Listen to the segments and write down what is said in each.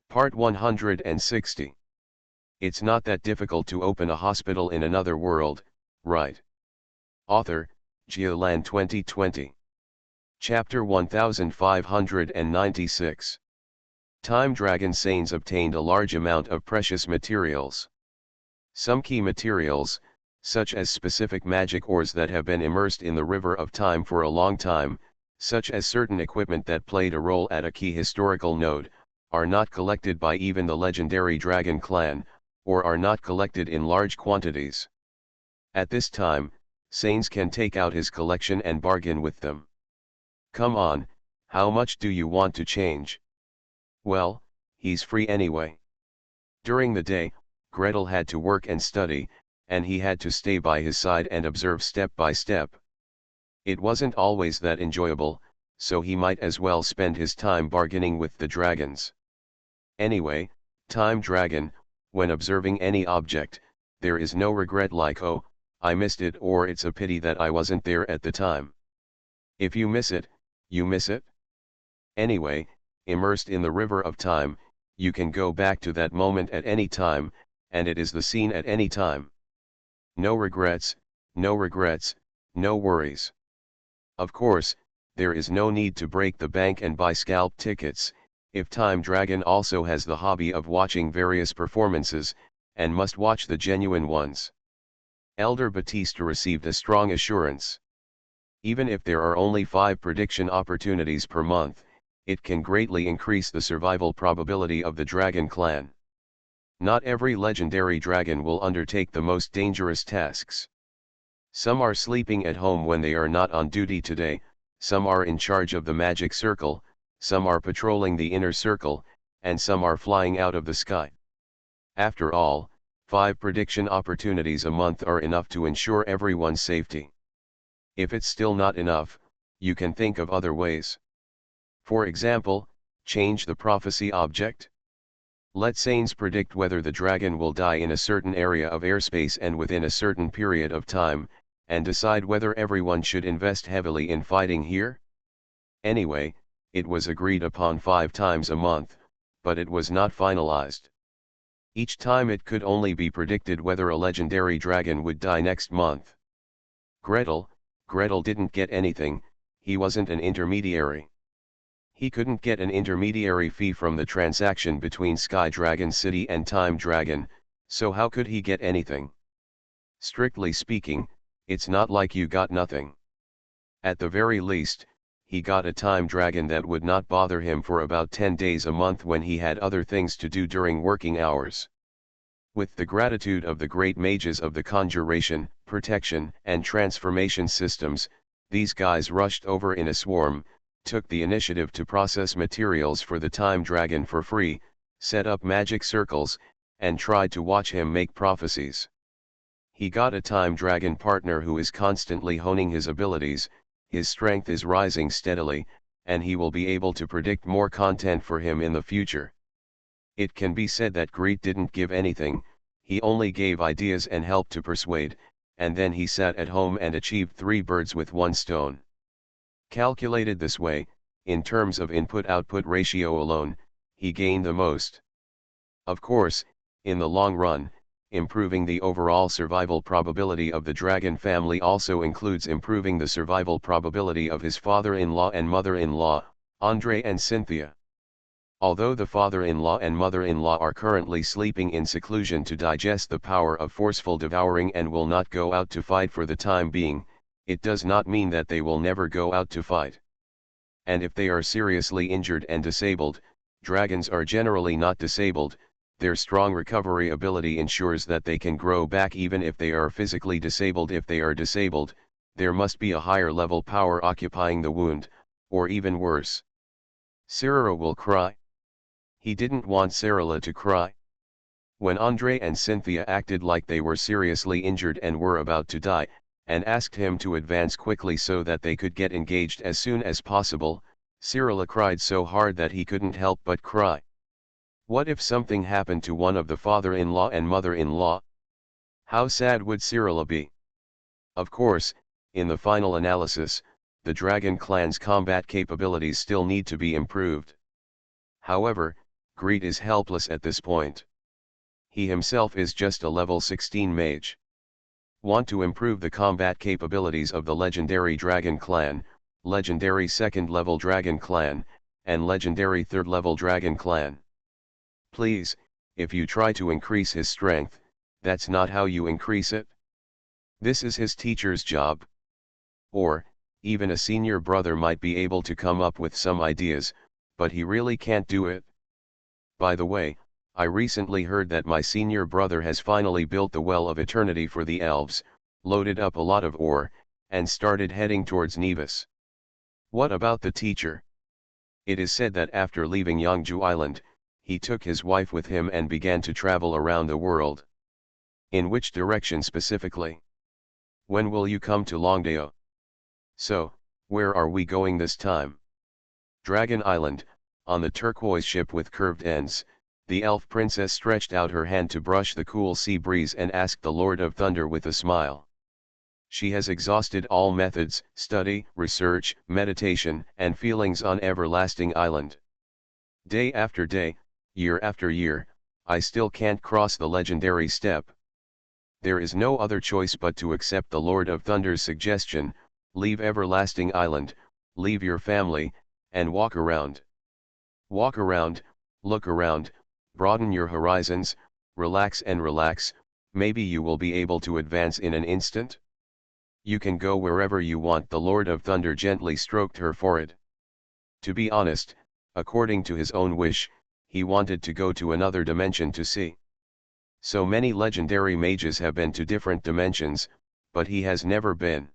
Part 160. It's not that difficult to open a hospital in another world, right? Author, Geoland 2020. Chapter 1596. Time Dragon Sains obtained a large amount of precious materials. Some key materials, such as specific magic ores that have been immersed in the river of time for a long time, such as certain equipment that played a role at a key historical node, are not collected by even the legendary Dragon Clan, or are not collected in large quantities. At this time, Sains can take out his collection and bargain with them. Come on, how much do you want to change? Well, he's free anyway. During the day, Gretel had to work and study, and he had to stay by his side and observe step by step. It wasn't always that enjoyable, so he might as well spend his time bargaining with the dragons. Anyway, Time Dragon, when observing any object, there is no regret like "oh, I missed it" or "it's a pity that I wasn't there at the time." If you miss it, you miss it. Anyway, immersed in the river of time, you can go back to that moment at any time, and it is the scene at any time. No regrets, no regrets, no worries. Of course, there is no need to break the bank and buy scalp tickets, if Time Dragon also has the hobby of watching various performances, and must watch the genuine ones. Elder Batista received a strong assurance. Even if there are only 5 prediction opportunities per month, it can greatly increase the survival probability of the Dragon Clan. Not every legendary dragon will undertake the most dangerous tasks. Some are sleeping at home when they are not on duty today, some are in charge of the magic circle, some are patrolling the inner circle, and some are flying out of the sky. After all, 5 prediction opportunities a month are enough to ensure everyone's safety. If it's still not enough, you can think of other ways. For example, change the prophecy object. Let Sains predict whether the dragon will die in a certain area of airspace and within a certain period of time, and decide whether everyone should invest heavily in fighting here. Anyway, it was agreed upon 5 times a month, but it was not finalized. Each time it could only be predicted whether a legendary dragon would die next month. Gretel didn't get anything, he wasn't an intermediary. He couldn't get an intermediary fee from the transaction between Sky Dragon City and Time Dragon, so how could he get anything? Strictly speaking, it's not like you got nothing. At the very least, he got a Time Dragon that would not bother him for about 10 days a month when he had other things to do during working hours. With the gratitude of the great mages of the conjuration, protection, and transformation systems, these guys rushed over in a swarm, took the initiative to process materials for the Time Dragon for free, set up magic circles, and tried to watch him make prophecies. He got a Time Dragon partner who is constantly honing his abilities, his strength is rising steadily, and he will be able to predict more content for him in the future. It can be said that Greet didn't give anything, he only gave ideas and helped to persuade, and then he sat at home and achieved 3 birds with 1 stone. Calculated this way, in terms of input-output ratio alone, he gained the most. Of course, in the long run, improving the overall survival probability of the dragon family also includes improving the survival probability of his father-in-law and mother-in-law, Andre and Cynthia. Although the father-in-law and mother-in-law are currently sleeping in seclusion to digest the power of forceful devouring and will not go out to fight for the time being, it does not mean that they will never go out to fight. And if they are seriously injured and disabled, dragons are generally not disabled, their strong recovery ability ensures that they can grow back even if they are physically disabled. If they are disabled, there must be a higher level power occupying the wound, or even worse. Cirilla will cry. He didn't want Cirilla to cry. When Andre and Cynthia acted like they were seriously injured and were about to die, and asked him to advance quickly so that they could get engaged as soon as possible, Cirilla cried so hard that he couldn't help but cry. What if something happened to one of the father-in-law and mother-in-law? How sad would Cirilla be? Of course, in the final analysis, the Dragon Clan's combat capabilities still need to be improved. However, Greet is helpless at this point. He himself is just a level 16 mage. Want to improve the combat capabilities of the legendary Dragon Clan, legendary 2nd level Dragon Clan, and legendary 3rd level Dragon Clan. Please, if you try to increase his strength, that's not how you increase it. This is his teacher's job. Or, even a senior brother might be able to come up with some ideas, but he really can't do it. By the way, I recently heard that my senior brother has finally built the Well of Eternity for the Elves, loaded up a lot of ore, and started heading towards Nevis. What about the teacher? It is said that after leaving Yangju Island, he took his wife with him and began to travel around the world. In which direction specifically? When will you come to Longdeo? So, where are we going this time? Dragon Island, on the turquoise ship with curved ends, the elf princess stretched out her hand to brush the cool sea breeze and asked the Lord of Thunder with a smile. She has exhausted all methods, study, research, meditation, and feelings on Everlasting Island. Day after day, year after year, I still can't cross the legendary step. There is no other choice but to accept the Lord of Thunder's suggestion, leave Everlasting Island, leave your family, and walk around. Walk around, look around, broaden your horizons, relax and relax, maybe you will be able to advance in an instant. You can go wherever you want. The Lord of Thunder gently stroked her forehead. To be honest, according to his own wish, he wanted to go to another dimension to see. So many legendary mages have been to different dimensions, but he has never been.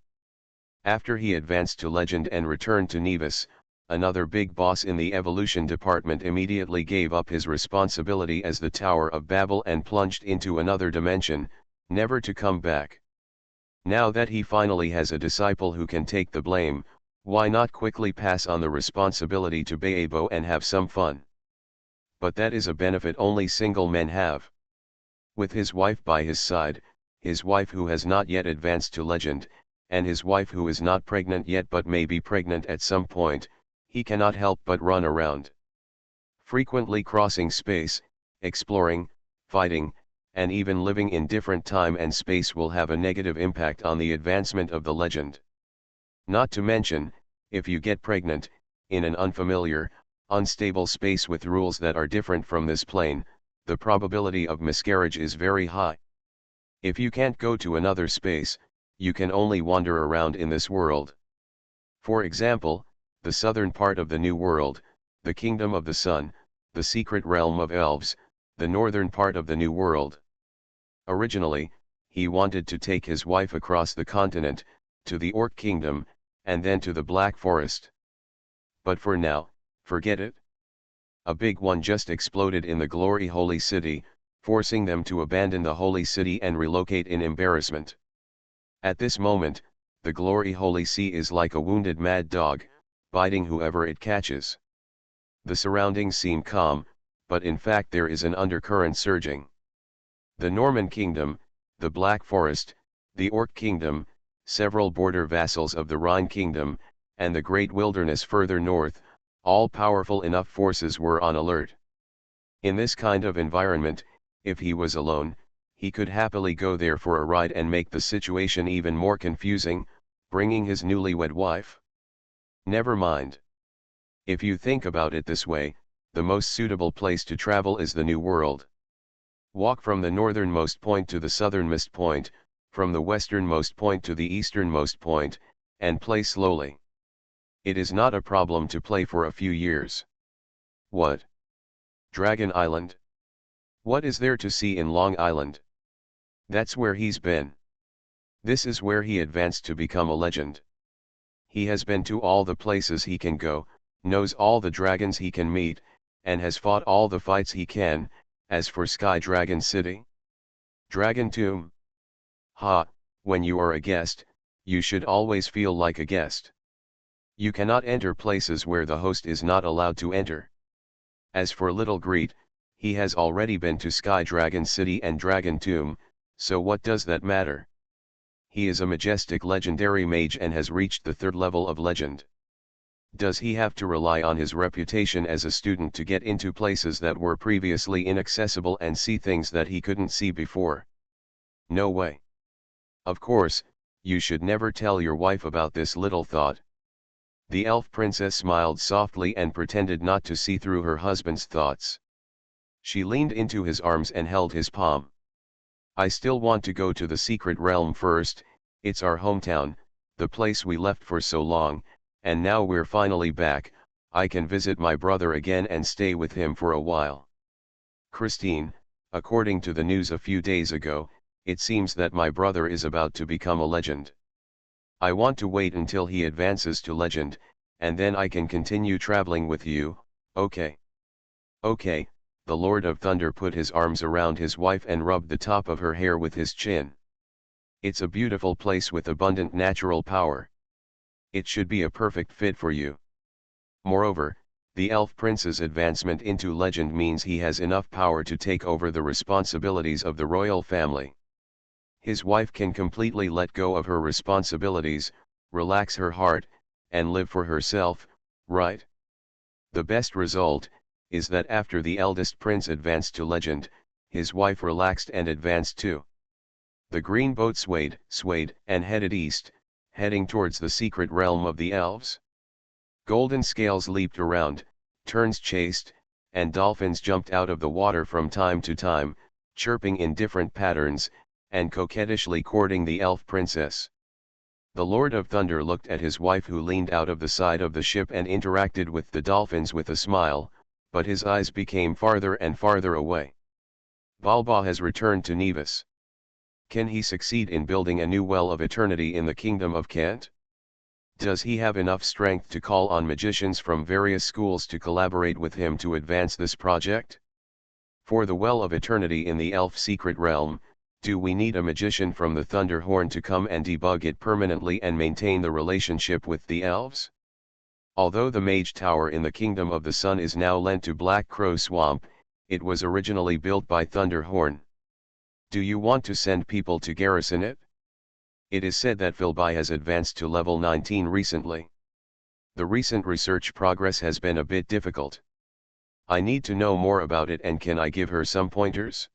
After he advanced to legend and returned to Nevis, another big boss in the evolution department immediately gave up his responsibility as the Tower of Babel and plunged into another dimension, never to come back. Now that he finally has a disciple who can take the blame, why not quickly pass on the responsibility to Baebo and have some fun? But that is a benefit only single men have. With his wife by his side, his wife who has not yet advanced to legend, and his wife who is not pregnant yet but may be pregnant at some point, he cannot help but run around. Frequently crossing space, exploring, fighting, and even living in different time and space will have a negative impact on the advancement of the legend. Not to mention, if you get pregnant, in an unfamiliar, unstable space with rules that are different from this plane, the probability of miscarriage is very high. If you can't go to another space, you can only wander around in this world. For example, the southern part of the New World, the Kingdom of the Sun, the secret realm of Elves, the northern part of the New World. Originally, he wanted to take his wife across the continent, to the Orc Kingdom, and then to the Black Forest. But for now, forget it. A big one just exploded in the Glory Holy City, forcing them to abandon the Holy City and relocate in embarrassment. At this moment, the Glory Holy See is like a wounded mad dog, biting whoever it catches. The surroundings seem calm, but in fact there is an undercurrent surging. The Norman Kingdom, the Black Forest, the Orc Kingdom, several border vassals of the Rhine Kingdom, and the Great Wilderness further north, all powerful enough forces were on alert. In this kind of environment, if he was alone, he could happily go there for a ride and make the situation even more confusing, bringing his newlywed wife. Never mind. If you think about it this way, the most suitable place to travel is the New World. Walk from the northernmost point to the southernmost point, from the westernmost point to the easternmost point, and play slowly. It is not a problem to play for a few years. What? Dragon Island? What is there to see in Long Island? That's where he's been. This is where he advanced to become a legend. He has been to all the places he can go, knows all the dragons he can meet, and has fought all the fights he can. As for Sky Dragon City? Dragon Tomb? Ha, when you are a guest, you should always feel like a guest. You cannot enter places where the host is not allowed to enter. As for Little Greet, he has already been to Sky Dragon City and Dragon Tomb, so what does that matter? He is a majestic legendary mage and has reached the 3rd level of legend. Does he have to rely on his reputation as a student to get into places that were previously inaccessible and see things that he couldn't see before? No way. Of course, you should never tell your wife about this little thought. The elf princess smiled softly and pretended not to see through her husband's thoughts. She leaned into his arms and held his palm. I still want to go to the secret realm first. It's our hometown, the place we left for so long, and now we're finally back. I can visit my brother again and stay with him for a while. Christine, according to the news a few days ago, it seems that my brother is about to become a legend. I want to wait until he advances to legend, and then I can continue traveling with you, okay? Okay. The Lord of Thunder put his arms around his wife and rubbed the top of her hair with his chin. It's a beautiful place with abundant natural power. It should be a perfect fit for you. Moreover, the elf prince's advancement into legend means he has enough power to take over the responsibilities of the royal family. His wife can completely let go of her responsibilities, relax her heart, and live for herself, right? The best result is that after the eldest prince advanced to legend, his wife relaxed and advanced too. The green boat swayed, and headed east, heading towards the secret realm of the elves. Golden scales leaped around, terns chased, and dolphins jumped out of the water from time to time, chirping in different patterns, and coquettishly courting the elf princess. The Lord of Thunder looked at his wife who leaned out of the side of the ship and interacted with the dolphins with a smile, but his eyes became farther and farther away. Balba has returned to Nevis. Can he succeed in building a new well of eternity in the kingdom of Kent? Does he have enough strength to call on magicians from various schools to collaborate with him to advance this project? For the well of eternity in the elf secret realm, do we need a magician from the Thunder Horn to come and debug it permanently and maintain the relationship with the elves? Although the Mage Tower in the Kingdom of the Sun is now lent to Black Crow Swamp, it was originally built by Thunder Horn. Do you want to send people to garrison it? It is said that Philby has advanced to level 19 recently. The recent research progress has been a bit difficult. I need to know more about it, and can I give her some pointers?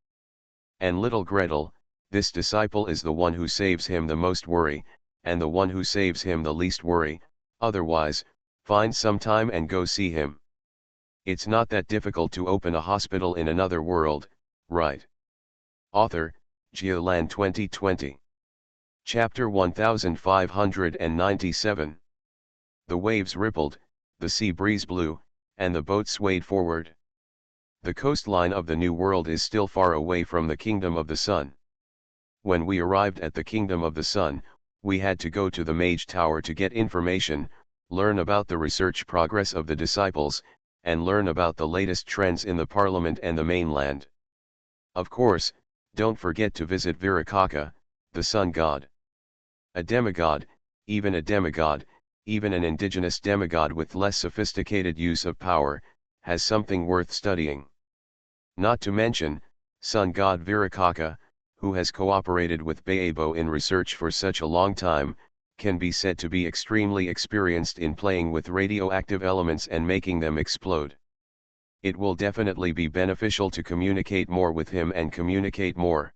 And little Gretel, this disciple is the one who saves him the most worry, and the one who saves him the least worry. Otherwise, find some time and go see him. It's not that difficult to open a hospital in another world, right? Author, Geolan 2020. Chapter 1597. The waves rippled, the sea breeze blew, and the boat swayed forward. The coastline of the New World is still far away from the Kingdom of the Sun. When we arrived at the Kingdom of the Sun, we had to go to the Mage Tower to get information, learn about the research progress of the disciples, and learn about the latest trends in the Parliament and the mainland. Of course, don't forget to visit Virakaka, the sun god. A demigod, even an indigenous demigod with less sophisticated use of power, has something worth studying. Not to mention, sun god Virakaka, who has cooperated with Baebo in research for such a long time, can be said to be extremely experienced in playing with radioactive elements and making them explode. It will definitely be beneficial to communicate more with him and communicate more.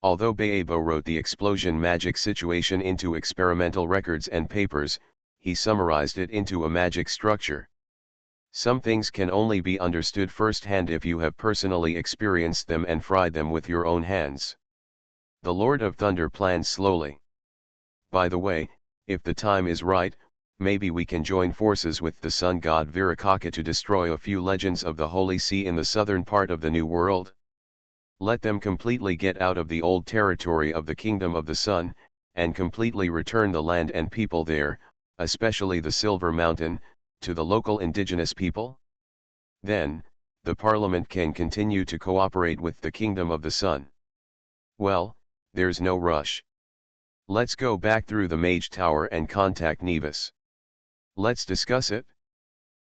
Although Baebo wrote the explosion magic situation into experimental records and papers, he summarized it into a magic structure. Some things can only be understood firsthand if you have personally experienced them and fried them with your own hands. The Lord of Thunder plans slowly. By the way, if the time is right, maybe we can join forces with the sun god Virakaka to destroy a few legends of the Holy See in the southern part of the New World. Let them completely get out of the old territory of the Kingdom of the Sun, and completely return the land and people there, especially the Silver Mountain, to the local indigenous people. Then, the Parliament can continue to cooperate with the Kingdom of the Sun. Well, there's no rush. Let's go back through the Mage Tower and contact Nevis. Let's discuss it.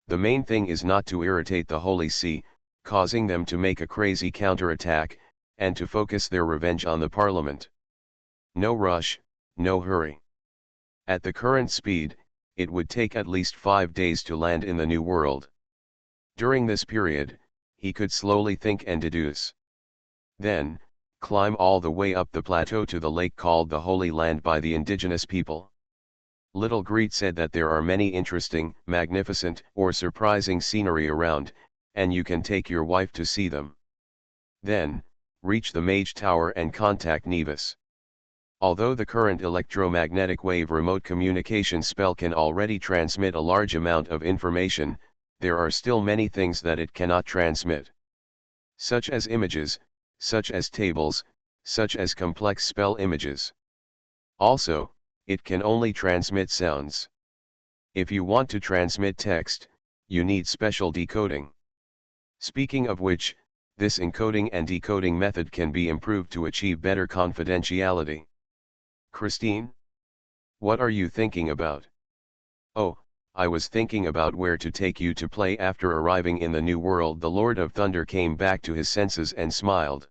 The main thing is not to irritate the Holy See, causing them to make a crazy counterattack, and to focus their revenge on the Parliament. No rush, no hurry. At the current speed, it would take at least 5 days to land in the New World. During this period, he could slowly think and deduce. Then, climb all the way up the plateau to the lake called the Holy Land by the indigenous people. Little Greet said that there are many interesting, magnificent, or surprising scenery around, and you can take your wife to see them. Then, reach the Mage Tower and contact Nevis. Although the current electromagnetic wave remote communication spell can already transmit a large amount of information, there are still many things that it cannot transmit. Such as images, such as tables, such as complex spell images. Also, it can only transmit sounds. If you want to transmit text, you need special decoding. Speaking of which, this encoding and decoding method can be improved to achieve better confidentiality. Christine? What are you thinking about? Oh, I was thinking about where to take you to play after arriving in the New World. The Lord of Thunder came back to his senses and smiled.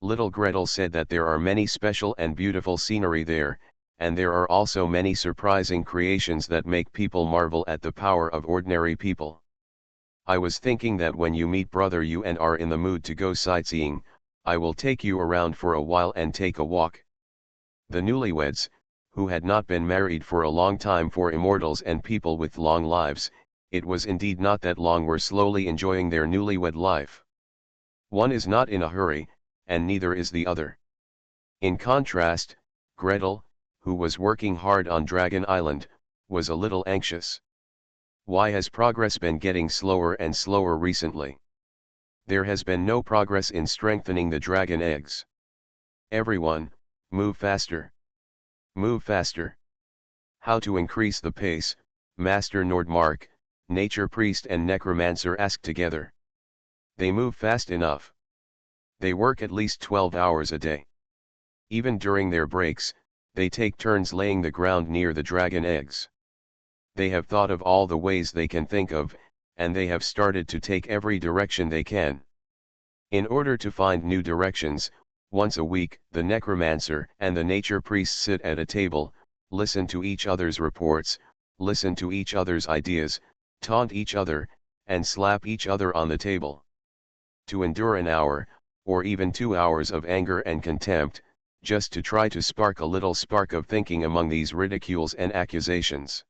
Little Gretel said that there are many special and beautiful scenery there, and there are also many surprising creations that make people marvel at the power of ordinary people. I was thinking that when you meet brother you and are in the mood to go sightseeing, I will take you around for a while and take a walk. The newlyweds, who had not been married for a long time, for immortals and people with long lives, it was indeed not that long, were slowly enjoying their newlywed life. One is not in a hurry, and neither is the other. In contrast, Gretel, who was working hard on Dragon Island, was a little anxious. Why has progress been getting slower and slower recently? There has been no progress in strengthening the dragon eggs. Everyone, move faster. Move faster. How to increase the pace? Master Nordmark, Nature Priest and Necromancer asked together. They move fast enough. They work at least 12 hours a day. Even during their breaks, they take turns laying the ground near the dragon eggs. They have thought of all the ways they can think of, and they have started to take every direction they can. In order to find new directions, once a week, the Necromancer and the Nature Priest sit at a table, listen to each other's reports, listen to each other's ideas, taunt each other, and slap each other on the table. To endure an hour, or even 2 hours of anger and contempt, just to try to spark a little spark of thinking among these ridicules and accusations.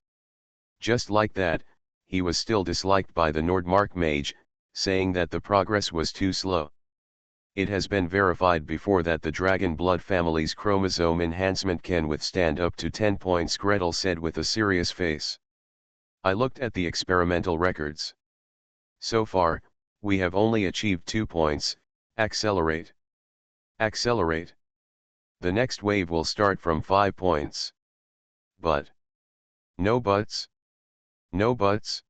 Just like that, he was still disliked by the Nordmark mage, saying that the progress was too slow. It has been verified before that the dragon blood family's chromosome enhancement can withstand up to 10 points, Gretel said with a serious face. I looked at the experimental records. So far, we have only achieved 2 points. Accelerate. Accelerate. The next wave will start from 5 points. But. No buts. No buts.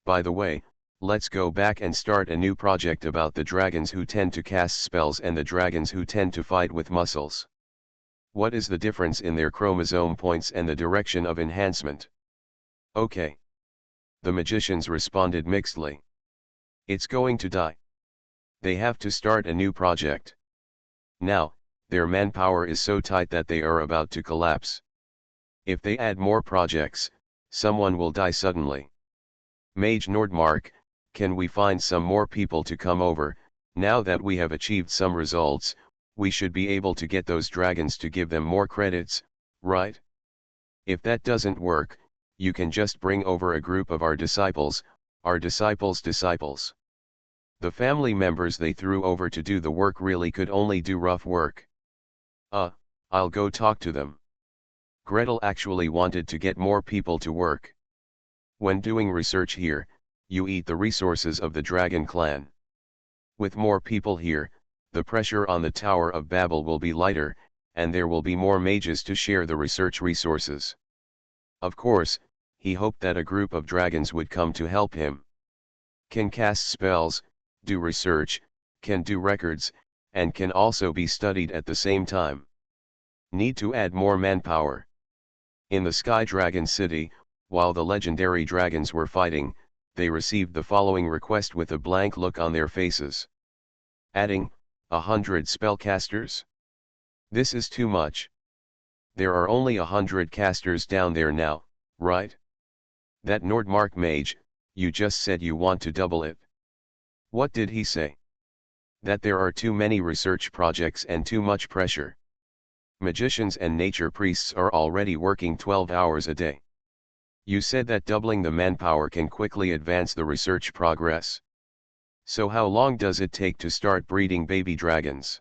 By the way, let's go back and start a new project about the dragons who tend to cast spells and the dragons who tend to fight with muscles. What is the difference in their chromosome points and the direction of enhancement? Okay. The magicians responded mixedly. It's going to die. They have to start a new project. Now, their manpower is so tight that they are about to collapse. If they add more projects, someone will die suddenly. Mage Nordmark, can we find some more people to come over? Now that we have achieved some results, we should be able to get those dragons to give them more credits, right? If that doesn't work, you can just bring over a group of our disciples' disciples. The family members they threw over to do the work really could only do rough work. I'll go talk to them. Gretel actually wanted to get more people to work. When doing research here, you eat the resources of the dragon clan. With more people here, the pressure on the Tower of Babel will be lighter, and there will be more mages to share the research resources. Of course, he hoped that a group of dragons would come to help him. Can cast spells, do research, can do records, and can also be studied at the same time. Need to add more manpower. In the Sky Dragon City, while the legendary dragons were fighting, they received the following request with a blank look on their faces. Adding 100 spellcasters? This is too much. There are only 100 casters down there now, right? That Nordmark mage, you just said you want to double it. What did he say? That there are too many research projects and too much pressure. Magicians and nature priests are already working 12 hours a day. You said that doubling the manpower can quickly advance the research progress. So how long does it take to start breeding baby dragons?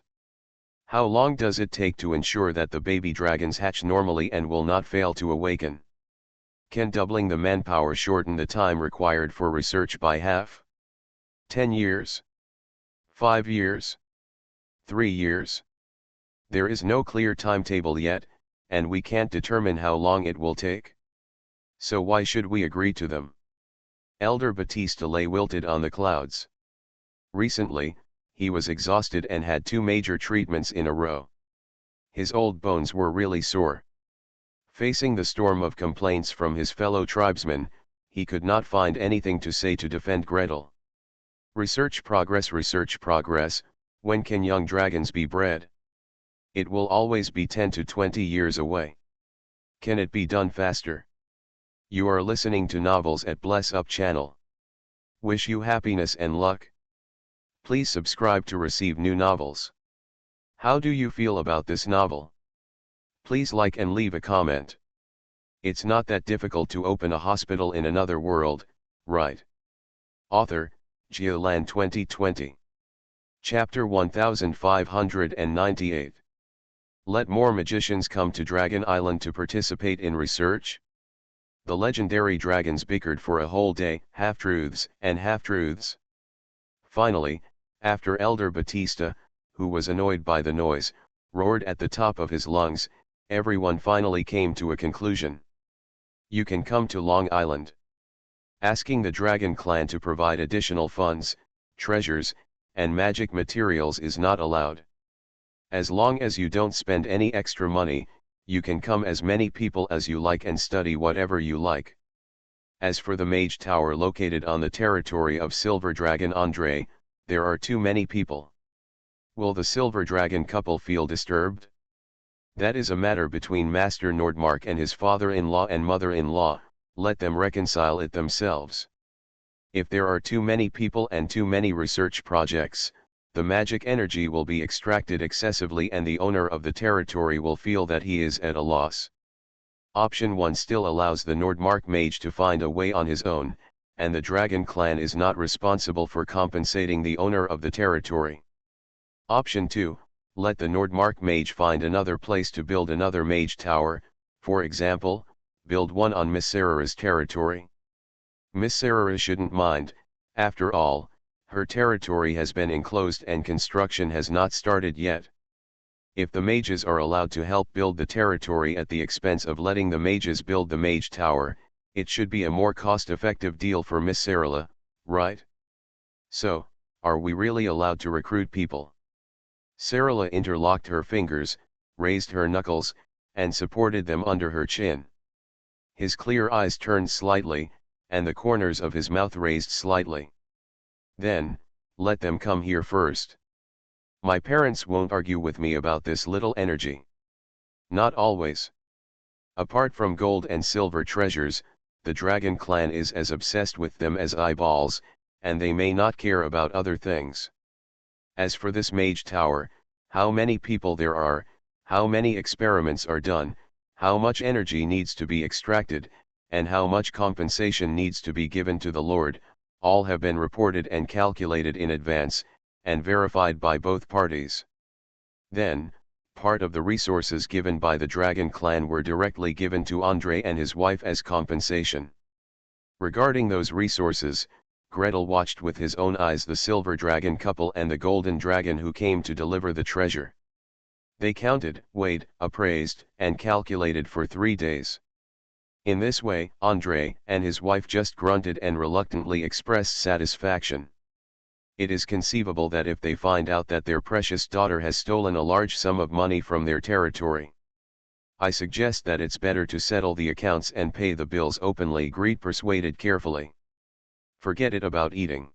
How long does it take to ensure that the baby dragons hatch normally and will not fail to awaken? Can doubling the manpower shorten the time required for research by half? 10 years? 5 years? 3 years? There is no clear timetable yet, and we can't determine how long it will take. So why should we agree to them? Elder Batista lay wilted on the clouds. Recently, he was exhausted and had 2 major treatments in a row. His old bones were really sore. Facing the storm of complaints from his fellow tribesmen, he could not find anything to say to defend Gretel. Research progress, when can young dragons be bred? It will always be 10 to 20 years away. Can it be done faster? You are listening to Novels at Bless Up channel. Wish you happiness and luck. Please subscribe to receive new novels. How do you feel about this novel? Please like and leave a comment. It's not that difficult to open a hospital in another world, right? Author, Geoland 2020. Chapter 1598. Let more magicians come to Dragon Island to participate in research. The legendary dragons bickered for a whole day, half-truths and half-truths. Finally, after Elder Batista, who was annoyed by the noise, roared at the top of his lungs, everyone finally came to a conclusion. You can come to Long Island. Asking the Dragon Clan to provide additional funds, treasures, and magic materials is not allowed. As long as you don't spend any extra money, you can come as many people as you like and study whatever you like. As for the Mage Tower located on the territory of Silver Dragon Andre, there are too many people. Will the Silver Dragon couple feel disturbed? That is a matter between Master Nordmark and his father-in-law and mother-in-law, let them reconcile it themselves. If there are too many people and too many research projects, the magic energy will be extracted excessively and the owner of the territory will feel that he is at a loss. Option 1 still allows the Nordmark mage to find a way on his own, and the Dragon Clan is not responsible for compensating the owner of the territory. Option 2, let the Nordmark mage find another place to build another mage tower, for example, build one on Miss Sarah's territory. Miss Sarah shouldn't mind, after all, her territory has been enclosed and construction has not started yet. If the mages are allowed to help build the territory at the expense of letting the mages build the mage tower, it should be a more cost-effective deal for Miss Sarah, right? So, are we really allowed to recruit people? Sarah interlocked her fingers, raised her knuckles, and supported them under her chin. His clear eyes turned slightly, and the corners of his mouth raised slightly. Then, let them come here first. My parents won't argue with me about this little energy. Not always. Apart from gold and silver treasures, the Dragon Clan is as obsessed with them as eyeballs, and they may not care about other things. As for this mage tower, how many people there are, how many experiments are done, how much energy needs to be extracted, and how much compensation needs to be given to the Lord, all have been reported and calculated in advance, and verified by both parties. Then, part of the resources given by the Dragon Clan were directly given to Andre and his wife as compensation. Regarding those resources, Gretel watched with his own eyes the Silver Dragon couple and the Golden Dragon who came to deliver the treasure. They counted, weighed, appraised, and calculated for 3 days. In this way, Andre and his wife just grunted and reluctantly expressed satisfaction. It is conceivable that if they find out that their precious daughter has stolen a large sum of money from their territory, I suggest that it's better to settle the accounts and pay the bills openly. Greed persuaded carefully. Forget it about eating.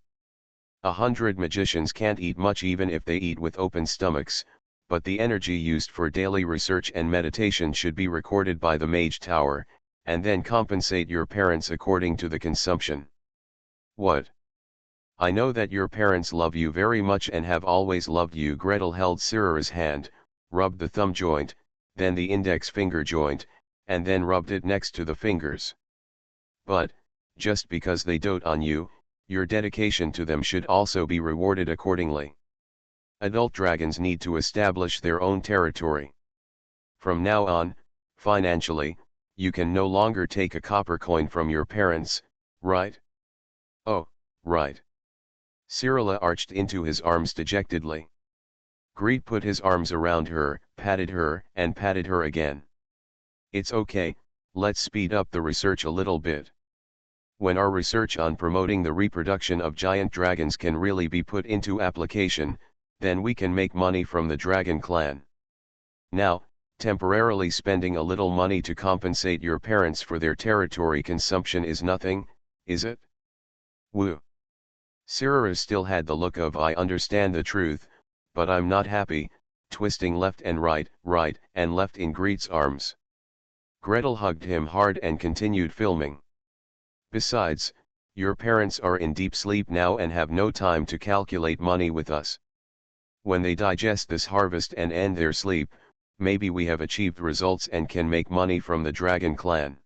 100 magicians can't eat much even if they eat with open stomachs, but the energy used for daily research and meditation should be recorded by the Mage Tower, and then compensate your parents according to the consumption. What? I know that your parents love you very much and have always loved you. Gretel held Sirrur's hand, rubbed the thumb joint, then the index finger joint, and then rubbed it next to the fingers. But, just because they dote on you, your dedication to them should also be rewarded accordingly. Adult dragons need to establish their own territory. From now on, financially, you can no longer take a copper coin from your parents, right? Oh, right. Cyrilla arched into his arms dejectedly. Greed put his arms around her, patted her again. It's okay, let's speed up the research a little bit. When our research on promoting the reproduction of giant dragons can really be put into application, then we can make money from the dragon clan. Now, temporarily spending a little money to compensate your parents for their territory consumption is nothing, is it? Woo. Cyrilla still had the look of I understand the truth, but I'm not happy, twisting left and right and left in Greet's arms. Gretel hugged him hard and continued filming. Besides, your parents are in deep sleep now and have no time to calculate money with us. When they digest this harvest and end their sleep, maybe we have achieved results and can make money from the dragon clan.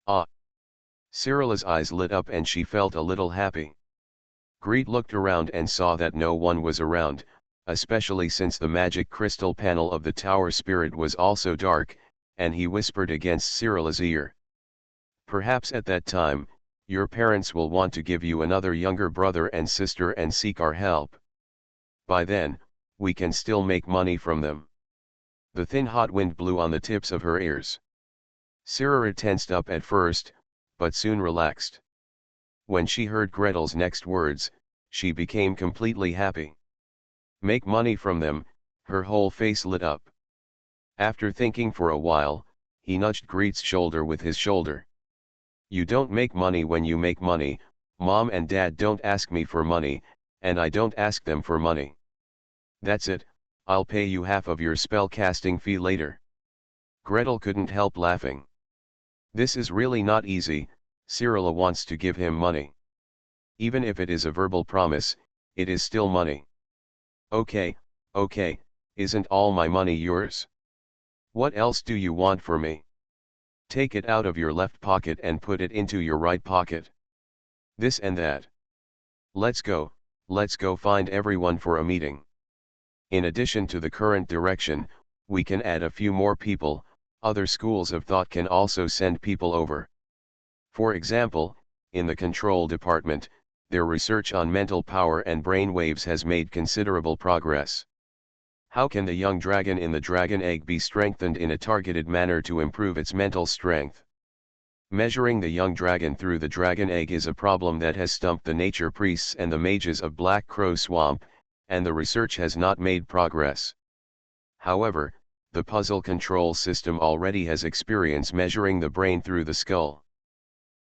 Ah! Cyrilla's eyes lit up and she felt a little happy. Greet looked around and saw that no one was around, especially since the magic crystal panel of the tower spirit was also dark, and he whispered against Cyrilla's ear. Perhaps at that time, your parents will want to give you another younger brother and sister and seek our help. By then, we can still make money from them. The thin hot wind blew on the tips of her ears. Cyrilla tensed up at first, but soon relaxed. When she heard Gretel's next words, she became completely happy. Make money from them, her whole face lit up. After thinking for a while, he nudged Greet's shoulder with his shoulder. You don't make money when you make money, Mom and Dad don't ask me for money, and I don't ask them for money. That's it, I'll pay you half of your spell casting fee later. Gretel couldn't help laughing. This is really not easy, Cyrilla wants to give him money. Even if it is a verbal promise, it is still money. Okay, isn't all my money yours? What else do you want for me? Take it out of your left pocket and put it into your right pocket. This and that. Let's go find everyone for a meeting. In addition to the current direction, we can add a few more people, other schools of thought can also send people over. For example, in the control department, their research on mental power and brain waves has made considerable progress. How can the young dragon in the dragon egg be strengthened in a targeted manner to improve its mental strength? Measuring the young dragon through the dragon egg is a problem that has stumped the nature priests and the mages of Black Crow Swamp, and the research has not made progress. However, the puzzle control system already has experience measuring the brain through the skull.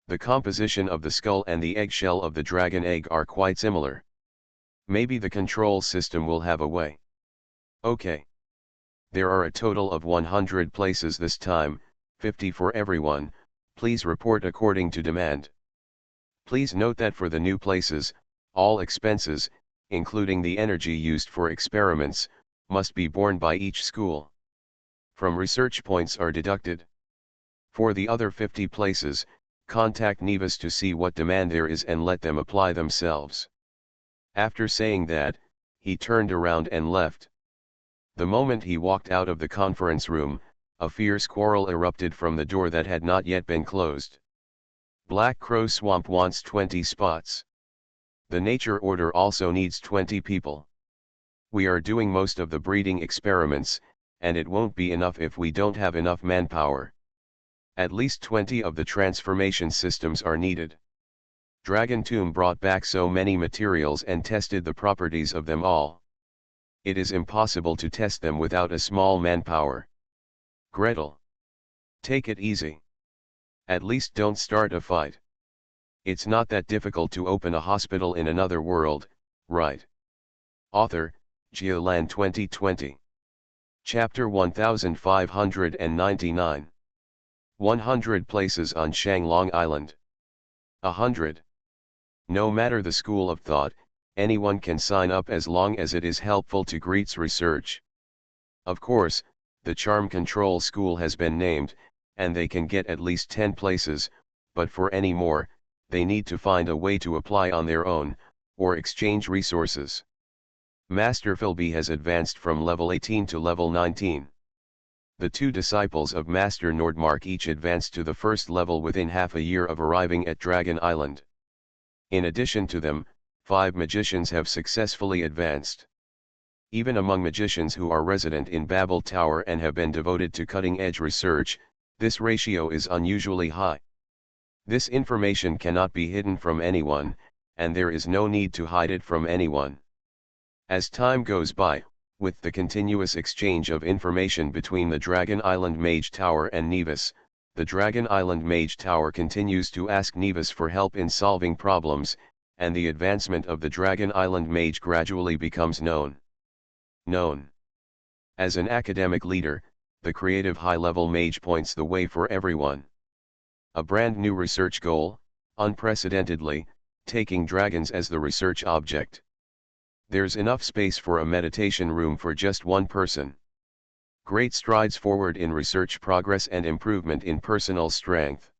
The composition of the skull and the eggshell of the dragon egg are quite similar. Maybe the control system will have a way. Okay. There are a total of 100 places this time, 50 for everyone, please report according to demand. Please note that for the new places, all expenses, including the energy used for experiments, must be borne by each school. From research points are deducted. For the other 50 places, contact Nevis to see what demand there is and let them apply themselves. After saying that, he turned around and left. The moment he walked out of the conference room, a fierce quarrel erupted from the door that had not yet been closed. Black Crow Swamp wants 20 spots. The Nature Order also needs 20 people. We are doing most of the breeding experiments, and it won't be enough if we don't have enough manpower. At least 20 of the transformation systems are needed. Dragon Tomb brought back so many materials and tested the properties of them all. It is impossible to test them without a small manpower. Gretel. Take it easy. At least don't start a fight. It's not that difficult to open a hospital in another world, right? Author, Geolan 2020. Chapter 1599. 100 places on Shanglong Island. 100. No matter the school of thought, anyone can sign up as long as it is helpful to Greet's research. Of course, the Charm Control School has been named, and they can get at least 10 places, but for any more, they need to find a way to apply on their own, or exchange resources. Master Philby has advanced from level 18 to level 19. The two disciples of Master Nordmark each advanced to the first level within half a year of arriving at Dragon Island. In addition to them, 5 magicians have successfully advanced. Even among magicians who are resident in Babel Tower and have been devoted to cutting-edge research, this ratio is unusually high. This information cannot be hidden from anyone, and there is no need to hide it from anyone. As time goes by, with the continuous exchange of information between the Dragon Island Mage Tower and Nevis, the Dragon Island Mage Tower continues to ask Nevis for help in solving problems, and the advancement of the Dragon Island Mage gradually becomes known. As an academic leader, the creative high-level mage points the way for everyone. A brand new research goal, unprecedentedly, taking dragons as the research object. There's enough space for a meditation room for just one person. Great strides forward in research progress and improvement in personal strength.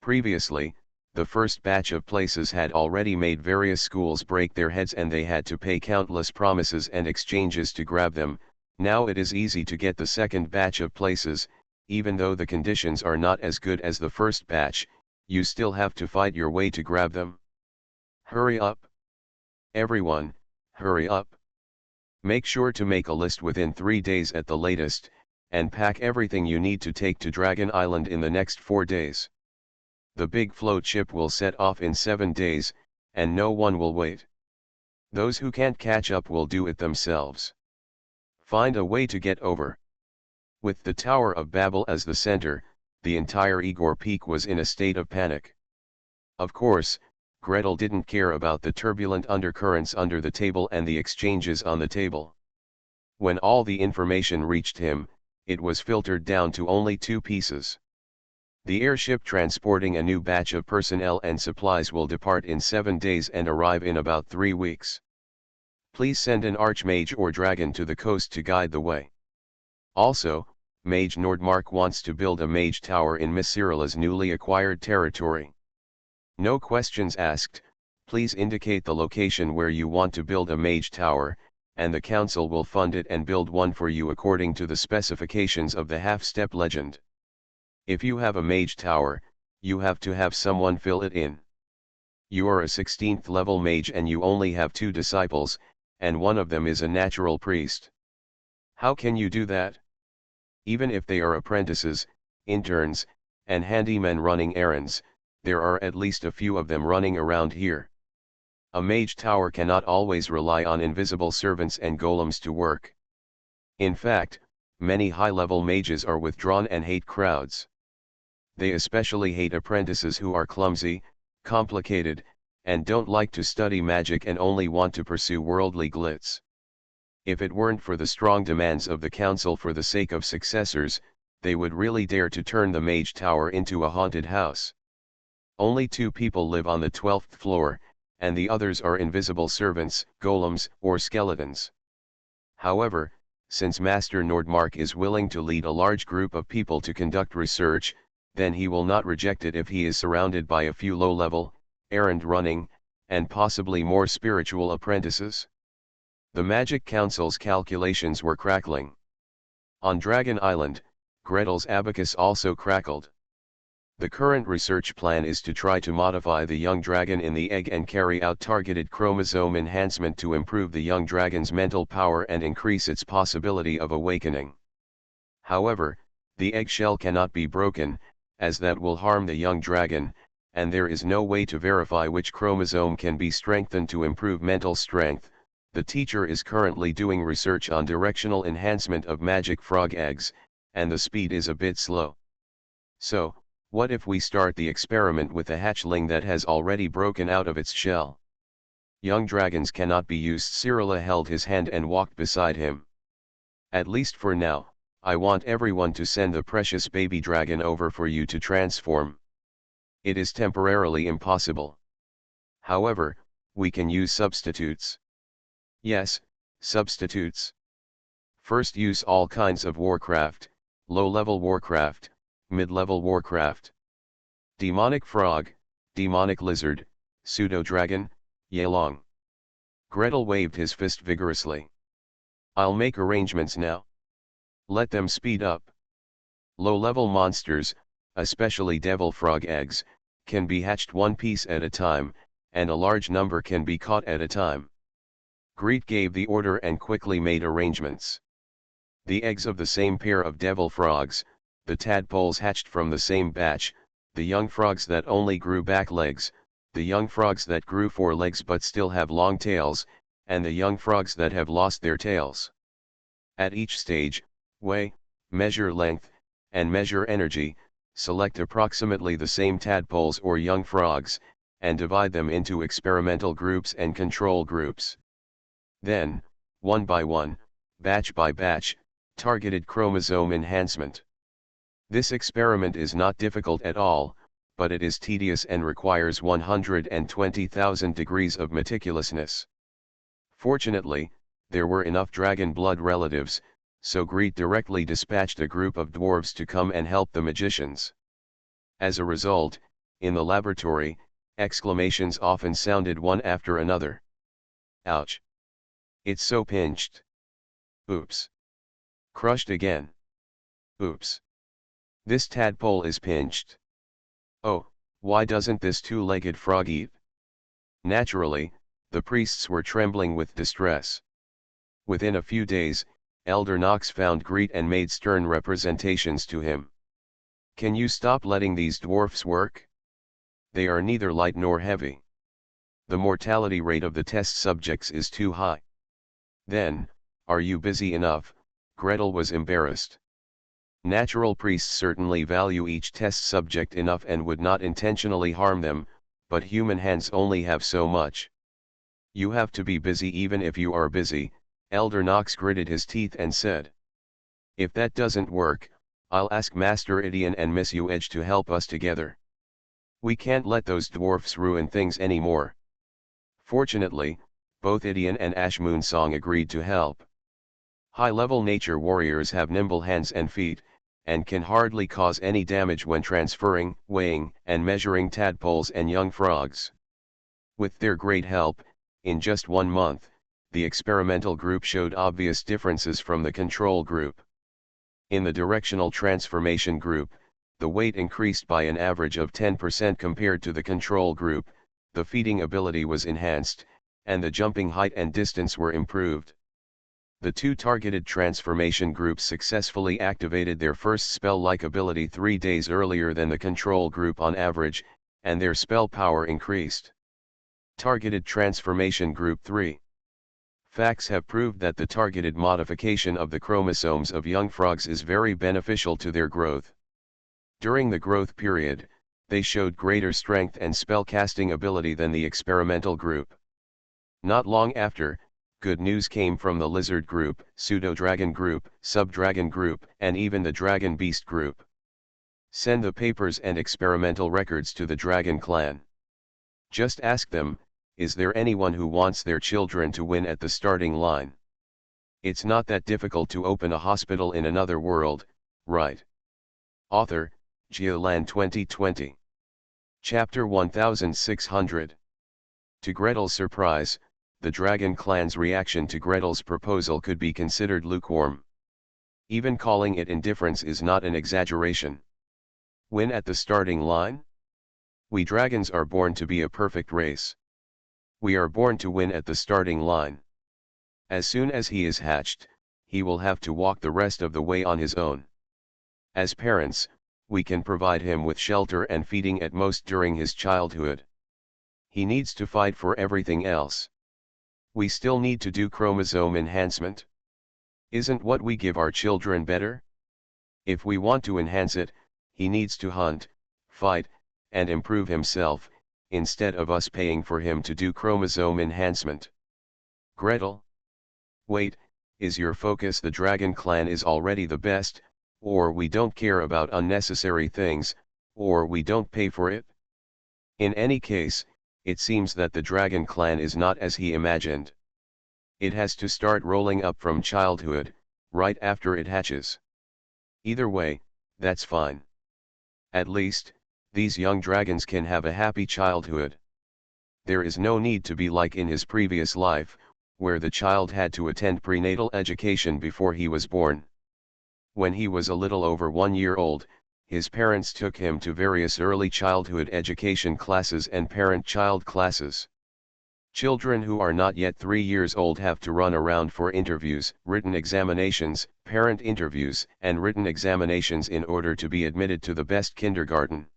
Previously, the first batch of places had already made various schools break their heads and they had to pay countless promises and exchanges to grab them. Now it is easy to get the second batch of places, even though the conditions are not as good as the first batch, you still have to fight your way to grab them. Hurry up! Everyone, hurry up! Make sure to make a list within 3 days at the latest, and pack everything you need to take to Dragon Island in the next 4 days. The big float ship will set off in 7 days, and no one will wait. Those who can't catch up will do it themselves. Find a way to get over. With the Tower of Babel as the center, the entire Igor Peak was in a state of panic. Of course, Gretel didn't care about the turbulent undercurrents under the table and the exchanges on the table. When all the information reached him, it was filtered down to only 2 pieces. The airship transporting a new batch of personnel and supplies will depart in 7 days and arrive in about 3 weeks. Please send an archmage or dragon to the coast to guide the way. Also, Mage Nordmark wants to build a mage tower in Miss Cyrilla's newly acquired territory. No questions asked, please indicate the location where you want to build a mage tower, and the council will fund it and build one for you according to the specifications of the half-step legend. If you have a mage tower, you have to have someone fill it in. You are a 16th level mage and you only have 2 disciples, and one of them is a natural priest. How can you do that? Even if they are apprentices, interns, and handymen running errands, there are at least a few of them running around here. A mage tower cannot always rely on invisible servants and golems to work. In fact, many high-level mages are withdrawn and hate crowds. They especially hate apprentices who are clumsy, complicated, and don't like to study magic and only want to pursue worldly glitz. If it weren't for the strong demands of the council for the sake of successors, they would really dare to turn the mage tower into a haunted house. Only 2 people live on the 12th floor, and the others are invisible servants, golems, or skeletons. However, since Master Nordmark is willing to lead a large group of people to conduct research, then he will not reject it if he is surrounded by a few low-level, errand-running, and possibly more spiritual apprentices. The Magic Council's calculations were crackling. On Dragon Island, Gretel's abacus also crackled. The current research plan is to try to modify the young dragon in the egg and carry out targeted chromosome enhancement to improve the young dragon's mental power and increase its possibility of awakening. However, the eggshell cannot be broken, as that will harm the young dragon, and there is no way to verify which chromosome can be strengthened to improve mental strength. The teacher is currently doing research on directional enhancement of magic frog eggs, and the speed is a bit slow. So, what if we start the experiment with a hatchling that has already broken out of its shell? Young dragons cannot be used. Cyrilla held his hand and walked beside him. At least for now, I want everyone to send the precious baby dragon over for you to transform. It is temporarily impossible. However, we can use substitutes. Yes, substitutes. First, use all kinds of warcraft, low-level warcraft, mid-level warcraft. Demonic frog, demonic lizard, pseudo-dragon, Yelong. Gretel waved his fist vigorously. I'll make arrangements now. Let them speed up. Low-level monsters, especially devil frog eggs, can be hatched one piece at a time, and a large number can be caught at a time. Greet gave the order and quickly made arrangements. The eggs of the same pair of devil frogs, the tadpoles hatched from the same batch, the young frogs that only grew back legs, the young frogs that grew 4 legs but still have long tails, and the young frogs that have lost their tails. At each stage, weigh, measure length, and measure energy, select approximately the same tadpoles or young frogs, and divide them into experimental groups and control groups. Then, one by one, batch by batch, targeted chromosome enhancement. This experiment is not difficult at all, but it is tedious and requires 120,000 degrees of meticulousness. Fortunately, there were enough dragon blood relatives, so Greet directly dispatched a group of dwarves to come and help the magicians. As a result, in the laboratory, exclamations often sounded one after another. Ouch! It's so pinched. Oops! Crushed again. Oops! This tadpole is pinched. Oh, why doesn't this two-legged frog eat? Naturally, the priests were trembling with distress. Within a few days, Elder Nox found Greet and made stern representations to him. Can you stop letting these dwarfs work? They are neither light nor heavy. The mortality rate of the test subjects is too high. Then, are you busy enough? Gretel was embarrassed. Natural priests certainly value each test subject enough and would not intentionally harm them, but human hands only have so much. You have to be busy even if you are busy, Elder Nox gritted his teeth and said. If that doesn't work, I'll ask Master Idian and Miss Edge to help us together. We can't let those dwarfs ruin things anymore. Fortunately, both Idian and Ashmoonsong agreed to help. High-level nature warriors have nimble hands and feet, and can hardly cause any damage when transferring, weighing, and measuring tadpoles and young frogs. With their great help, in just 1 month, the experimental group showed obvious differences from the control group. In the directional transformation group, the weight increased by an average of 10% compared to the control group, the feeding ability was enhanced, and the jumping height and distance were improved. The 2 targeted transformation groups successfully activated their first spell-like ability 3 days earlier than the control group on average, and their spell power increased. Targeted Transformation Group 3. Facts have proved that the targeted modification of the chromosomes of young frogs is very beneficial to their growth. During the growth period, they showed greater strength and spell-casting ability than the experimental group. Not long after, good news came from the lizard group, pseudo-dragon group, sub-dragon group, and even the dragon beast group. Send the papers and experimental records to the dragon clan. Just ask them, is there anyone who wants their children to win at the starting line? It's not that difficult to open a hospital in another world, right? Author, Geoland 2020. Chapter 1600. To Gretel's surprise, the dragon clan's reaction to Gretel's proposal could be considered lukewarm. Even calling it indifference is not an exaggeration. Win at the starting line? We dragons are born to be a perfect race. We are born to win at the starting line. As soon as he is hatched, he will have to walk the rest of the way on his own. As parents, we can provide him with shelter and feeding at most during his childhood. He needs to fight for everything else. We still need to do chromosome enhancement. Isn't what we give our children better? If we want to enhance it, he needs to hunt, fight, and improve himself, instead of us paying for him to do chromosome enhancement. Gretel? Wait, is your focus the dragon clan is already the best, or we don't care about unnecessary things, or we don't pay for it? In any case, it seems that the dragon clan is not as he imagined. It has to start rolling up from childhood, right after it hatches. Either way, that's fine. At least, these young dragons can have a happy childhood. There is no need to be like in his previous life, where the child had to attend prenatal education before he was born. When he was a little over 1 year old, his parents took him to various early childhood education classes and parent-child classes. Children who are not yet 3 years old have to run around for interviews, written examinations, parent interviews, and written examinations in order to be admitted to the best kindergarten.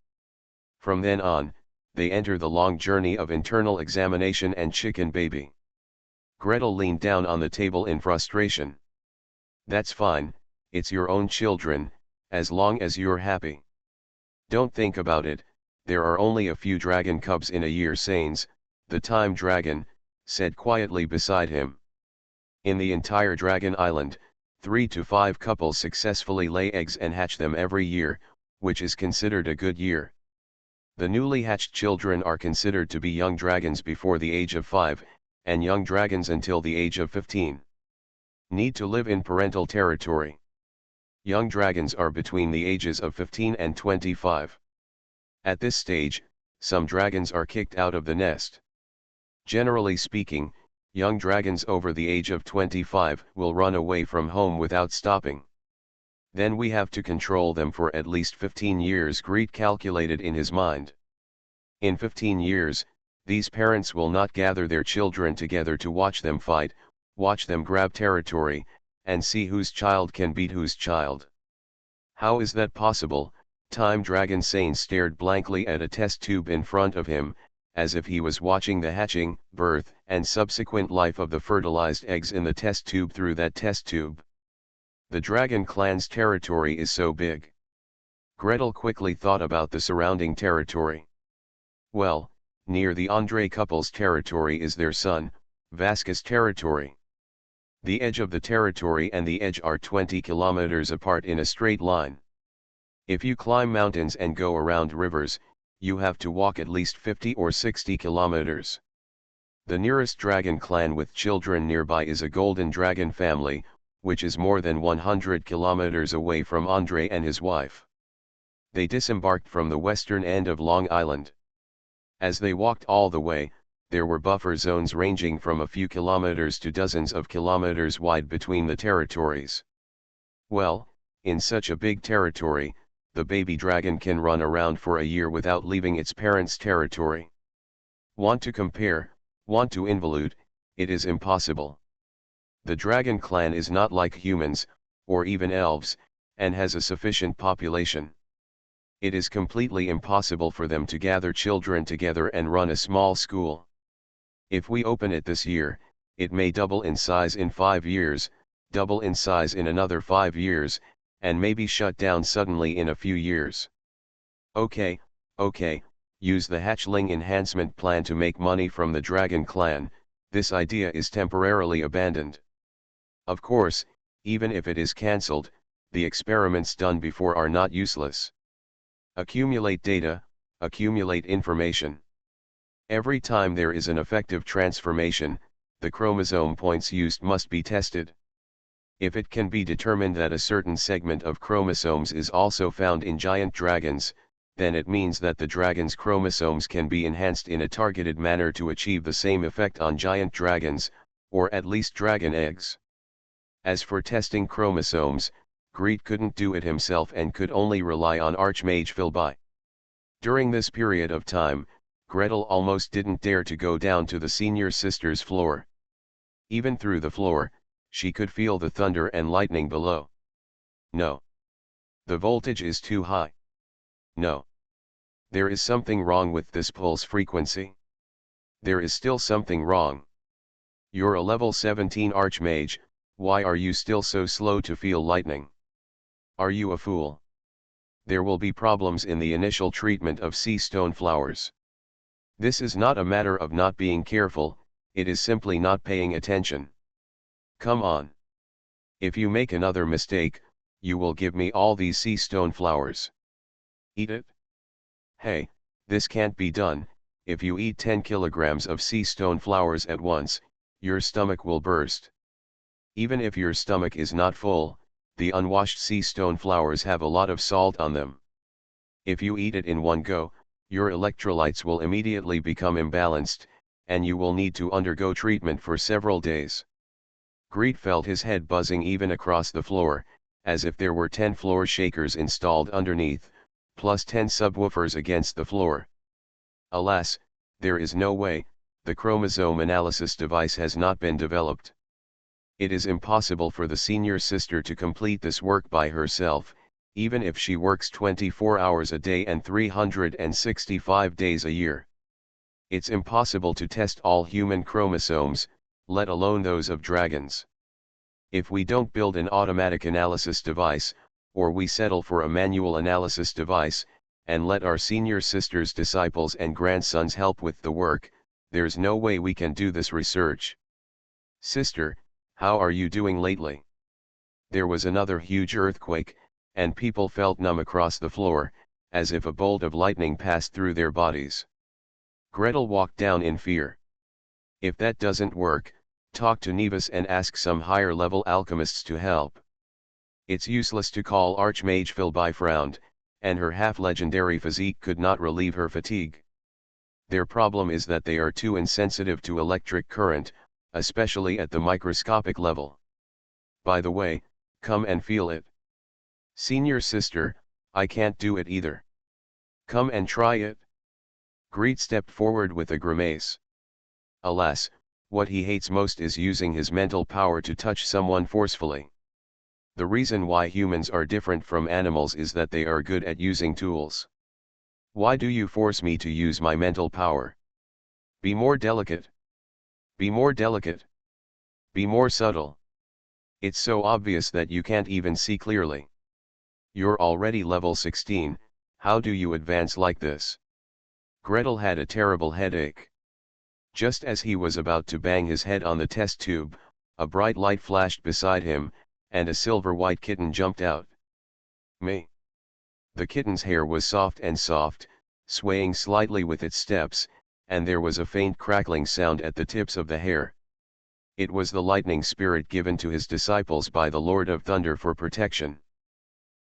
From then on, they enter the long journey of internal examination and chicken baby. Gretel leaned down on the table in frustration. That's fine, it's your own children, as long as you're happy. Don't think about it, there are only a few dragon cubs in a year. Sains, the time dragon, said quietly beside him. In the entire dragon island, 3 to 5 couples successfully lay eggs and hatch them every year, which is considered a good year. The newly hatched children are considered to be young dragons before the age of 5, and young dragons until the age of 15. Need to live in parental territory. Young dragons are between the ages of 15 and 25. At this stage, some dragons are kicked out of the nest. Generally speaking, young dragons over the age of 25 will run away from home without stopping. Then we have to control them for at least 15 years. Greet calculated in his mind. In 15 years, these parents will not gather their children together to watch them fight, watch them grab territory, and see whose child can beat whose child. How is that possible? Time Dragon Sane stared blankly at a test tube in front of him, as if he was watching the hatching, birth, and subsequent life of the fertilized eggs in the test tube through that test tube. The dragon clan's territory is so big. Gretel quickly thought about the surrounding territory. Well, near the Andre couple's territory is their son, Vasca's territory. The edge of the territory and the edge are 20 kilometers apart in a straight line. If you climb mountains and go around rivers, you have to walk at least 50 or 60 kilometers. The nearest dragon clan with children nearby is a golden dragon family, which is more than 100 kilometers away from Andre and his wife. They disembarked from the western end of Long Island. As they walked all the way, there were buffer zones ranging from a few kilometers to dozens of kilometers wide between the territories. Well, in such a big territory, the baby dragon can run around for a year without leaving its parents' territory. Want to compare, want to involute, it is impossible. The dragon clan is not like humans, or even elves, and has a sufficient population. It is completely impossible for them to gather children together and run a small school. If we open it this year, it may double in size in 5 years, double in size in another 5 years, and maybe shut down suddenly in a few years. Okay, use the hatchling enhancement plan to make money from the dragon clan. This idea is temporarily abandoned. Of course, even if it is cancelled, the experiments done before are not useless. Accumulate data, accumulate information. Every time there is an effective transformation, the chromosome points used must be tested. If it can be determined that a certain segment of chromosomes is also found in giant dragons, then it means that the dragon's chromosomes can be enhanced in a targeted manner to achieve the same effect on giant dragons, or at least dragon eggs. As for testing chromosomes, Greet couldn't do it himself and could only rely on Archmage Philby. During this period of time, Gretel almost didn't dare to go down to the senior sister's floor. Even through the floor, she could feel the thunder and lightning below. No. The voltage is too high. No. There is something wrong with this pulse frequency. There is still something wrong. You're a level 17 Archmage, why are you still so slow to feel lightning? Are you a fool? There will be problems in the initial treatment of sea stone flowers. This is not a matter of not being careful, it is simply not paying attention. Come on. If you make another mistake, you will give me all these sea stone flowers. Eat it? Hey, this can't be done. If you eat 10 kilograms of sea stone flowers at once, your stomach will burst. Even if your stomach is not full, the unwashed sea stone flowers have a lot of salt on them. If you eat it in one go, your electrolytes will immediately become imbalanced, and you will need to undergo treatment for several days. Greet felt his head buzzing even across the floor, as if there were 10 floor shakers installed underneath, plus 10 subwoofers against the floor. Alas, there is no way, the chromosome analysis device has not been developed. It is impossible for the senior sister to complete this work by herself, even if she works 24 hours a day and 365 days a year. It's impossible to test all human chromosomes, let alone those of dragons. If we don't build an automatic analysis device, or we settle for a manual analysis device, and let our senior sister's disciples and grandsons help with the work, there's no way we can do this research. Sister, how are you doing lately? There was another huge earthquake, and people felt numb across the floor, as if a bolt of lightning passed through their bodies. Gretel walked down in fear. If that doesn't work, talk to Nevis and ask some higher-level alchemists to help. It's useless to call Archmage Philby frowned, and her half-legendary physique could not relieve her fatigue. Their problem is that they are too insensitive to electric current, especially at the microscopic level. By the way, come and feel it. Senior sister, I can't do it either. Come and try it. Greet stepped forward with a grimace. Alas, what he hates most is using his mental power to touch someone forcefully. The reason why humans are different from animals is that they are good at using tools. Why do you force me to use my mental power? Be more delicate. Be more delicate. Be more subtle. It's so obvious that you can't even see clearly. You're already level 16, how do you advance like this? Gretel had a terrible headache. Just as he was about to bang his head on the test tube, a bright light flashed beside him, and a silver-white kitten jumped out. Me. The kitten's hair was soft, swaying slightly with its steps, and there was a faint crackling sound at the tips of the hair. It was the lightning spirit given to his disciples by the Lord of Thunder for protection.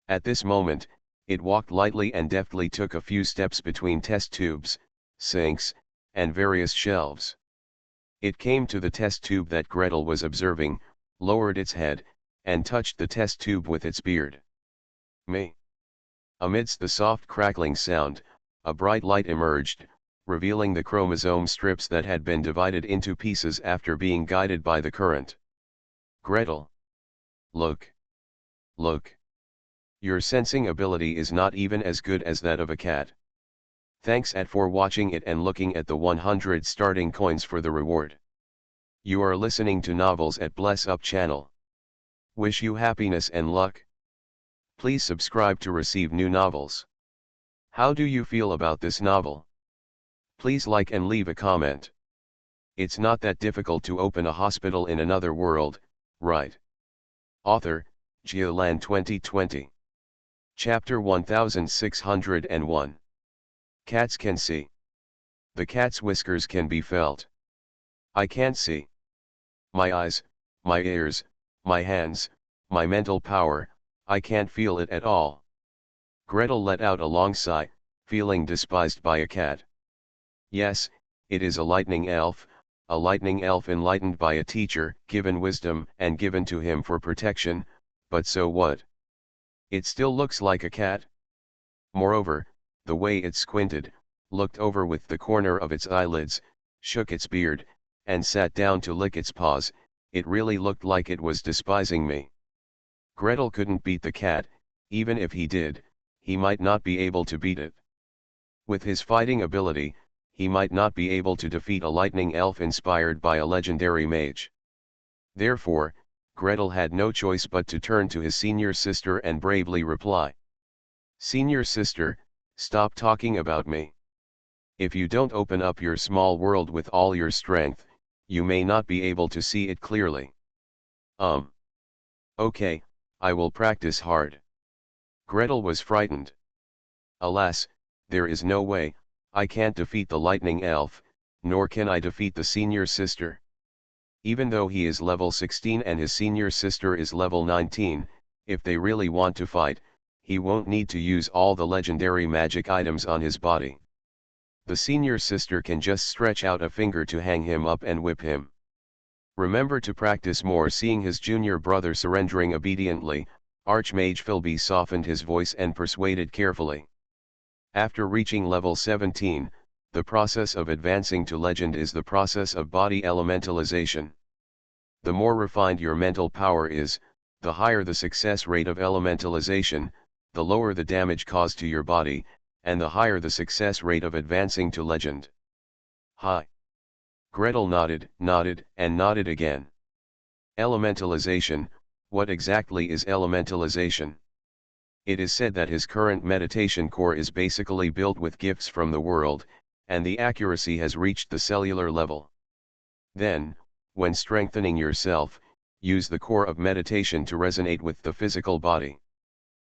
At this moment, it walked lightly and deftly took a few steps between test tubes, sinks, and various shelves. It came to the test tube that Gretel was observing, lowered its head, and touched the test tube with its beard. Me. Amidst the soft crackling sound, a bright light emerged, revealing the chromosome strips that had been divided into pieces after being guided by the current. Gretel. Look. Look. Your sensing ability is not even as good as that of a cat. Thanks for watching it and looking at the 100 starting coins for the reward. You are listening to Novels at Bless Up channel. Wish you happiness and luck. Please subscribe to receive new novels. How do you feel about this novel? Please like and leave a comment. It's not that difficult to open a hospital in another world, right? Author, Geoland 2020. Chapter 1601. Cats can see. The cat's whiskers can be felt. I can't see. My eyes, my ears, my hands, my mental power, I can't feel it at all. Gretel let out a long sigh, feeling despised by a cat. Yes, it is a lightning elf enlightened by a teacher, given wisdom and given to him for protection, but so what? It still looks like a cat. Moreover, the way it squinted, looked over with the corner of its eyelids, shook its beard, and sat down to lick its paws, it really looked like it was despising me. Gretel couldn't beat the cat, even if he did, he might not be able to beat it. With his fighting ability, he might not be able to defeat a lightning elf inspired by a legendary mage. Therefore, Gretel had no choice but to turn to his senior sister and bravely reply. Senior sister, stop talking about me. If you don't open up your small world with all your strength, you may not be able to see it clearly. Okay, I will practice hard. Gretel was frightened. Alas, there is no way, I can't defeat the lightning elf, nor can I defeat the senior sister. Even though he is level 16 and his senior sister is level 19, if they really want to fight, he won't need to use all the legendary magic items on his body. The senior sister can just stretch out a finger to hang him up and whip him. Remember to practice more. Seeing his junior brother surrendering obediently, Archmage Philby softened his voice and persuaded carefully. After reaching level 17, the process of advancing to legend is the process of body elementalization. The more refined your mental power is, the higher the success rate of elementalization, the lower the damage caused to your body, and the higher the success rate of advancing to legend. Hi. Gretel nodded, and nodded again. Elementalization, what exactly is elementalization? It is said that his current meditation core is basically built with gifts from the world, and the accuracy has reached the cellular level. Then, when strengthening yourself, use the core of meditation to resonate with the physical body.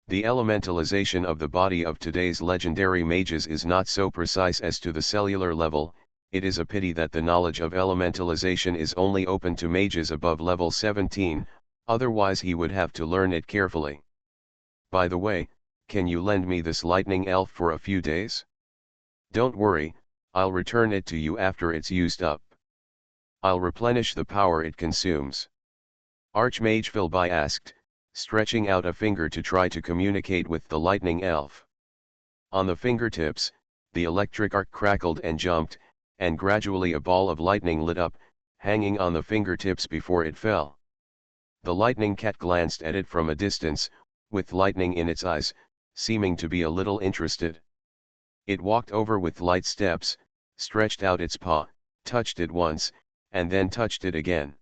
The elementalization of the body of today's legendary mages is not so precise as to the cellular level. It is a pity that the knowledge of elementalization is only open to mages above level 17, otherwise he would have to learn it carefully. By the way, can you lend me this lightning elf for a few days? Don't worry, I'll return it to you after it's used up. I'll replenish the power it consumes. Archmage Philby asked, stretching out a finger to try to communicate with the lightning elf. On the fingertips, the electric arc crackled and jumped, and gradually a ball of lightning lit up, hanging on the fingertips before it fell. The lightning cat glanced at it from a distance, with lightning in its eyes, seeming to be a little interested. It walked over with light steps, stretched out its paw, touched it once, and then touched it again.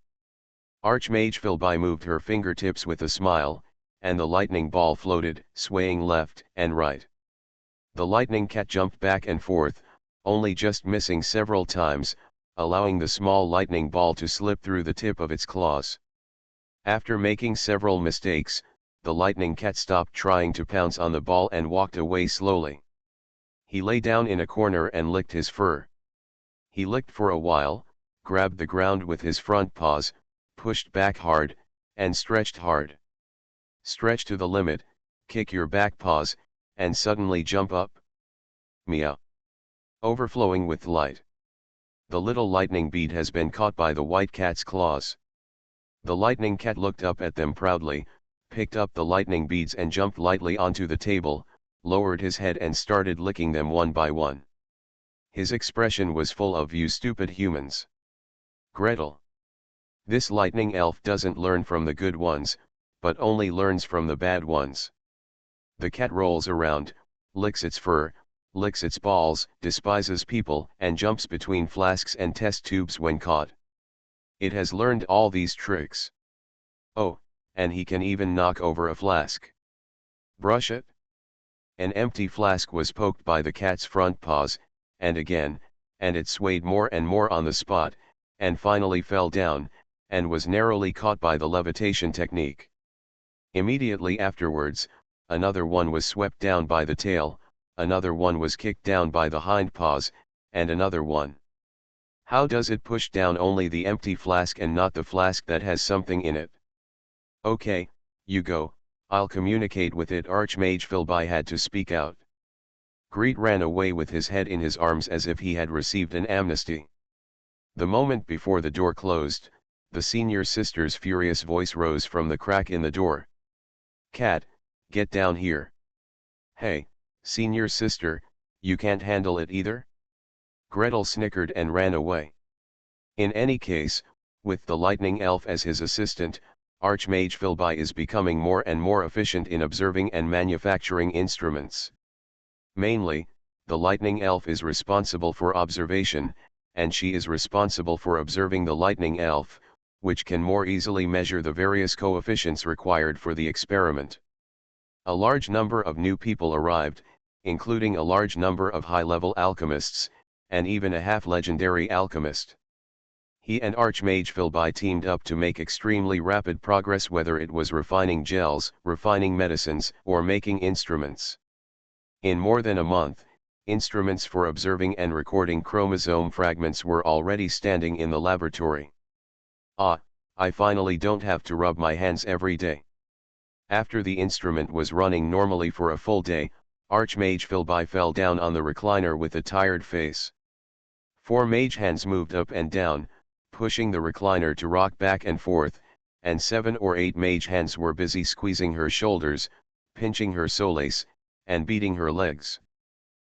Archmage Philby moved her fingertips with a smile, and the lightning ball floated, swaying left and right. The lightning cat jumped back and forth, only just missing several times, allowing the small lightning ball to slip through the tip of its claws. After making several mistakes, the lightning cat stopped trying to pounce on the ball and walked away slowly. He lay down in a corner and licked his fur. He licked for a while, grabbed the ground with his front paws, pushed back hard, and stretched hard. Stretch to the limit, kick your back paws, and suddenly jump up. Meow. Overflowing with light. The little lightning bead has been caught by the white cat's claws. The lightning cat looked up at them proudly, picked up the lightning beads and jumped lightly onto the table, lowered his head and started licking them one by one. His expression was full of "You stupid humans." Gretel. This lightning elf doesn't learn from the good ones, but only learns from the bad ones. The cat rolls around, licks its fur, licks its balls, despises people, and jumps between flasks and test tubes when caught. It has learned all these tricks. Oh, and he can even knock over a flask. Brush it. An empty flask was poked by the cat's front paws, and again, and it swayed more and more on the spot, and finally fell down, and was narrowly caught by the levitation technique. Immediately afterwards, another one was swept down by the tail, another one was kicked down by the hind paws, and another one. How does it push down only the empty flask and not the flask that has something in it? Okay, you go, I'll communicate with it. Archmage Philby had to speak out. Greet ran away with his head in his arms as if he had received an amnesty. The moment before the door closed, the senior sister's furious voice rose from the crack in the door. Cat, get down here. Hey, senior sister, you can't handle it either? Gretel snickered and ran away. In any case, with the lightning elf as his assistant, Archmage Philby is becoming more and more efficient in observing and manufacturing instruments. Mainly, the lightning elf is responsible for observation, and she is responsible for observing the lightning elf, which can more easily measure the various coefficients required for the experiment. A large number of new people arrived, including a large number of high-level alchemists, and even a half-legendary alchemist. He and Archmage Philby teamed up to make extremely rapid progress, whether it was refining gels, refining medicines, or making instruments. In more than a month, instruments for observing and recording chromosome fragments were already standing in the laboratory. Ah, I finally don't have to rub my hands every day. After the instrument was running normally for a full day, Archmage Philby fell down on the recliner with a tired face. 4 mage hands moved up and down, pushing the recliner to rock back and forth, and 7 or 8 mage hands were busy squeezing her shoulders, pinching her solace, and beating her legs.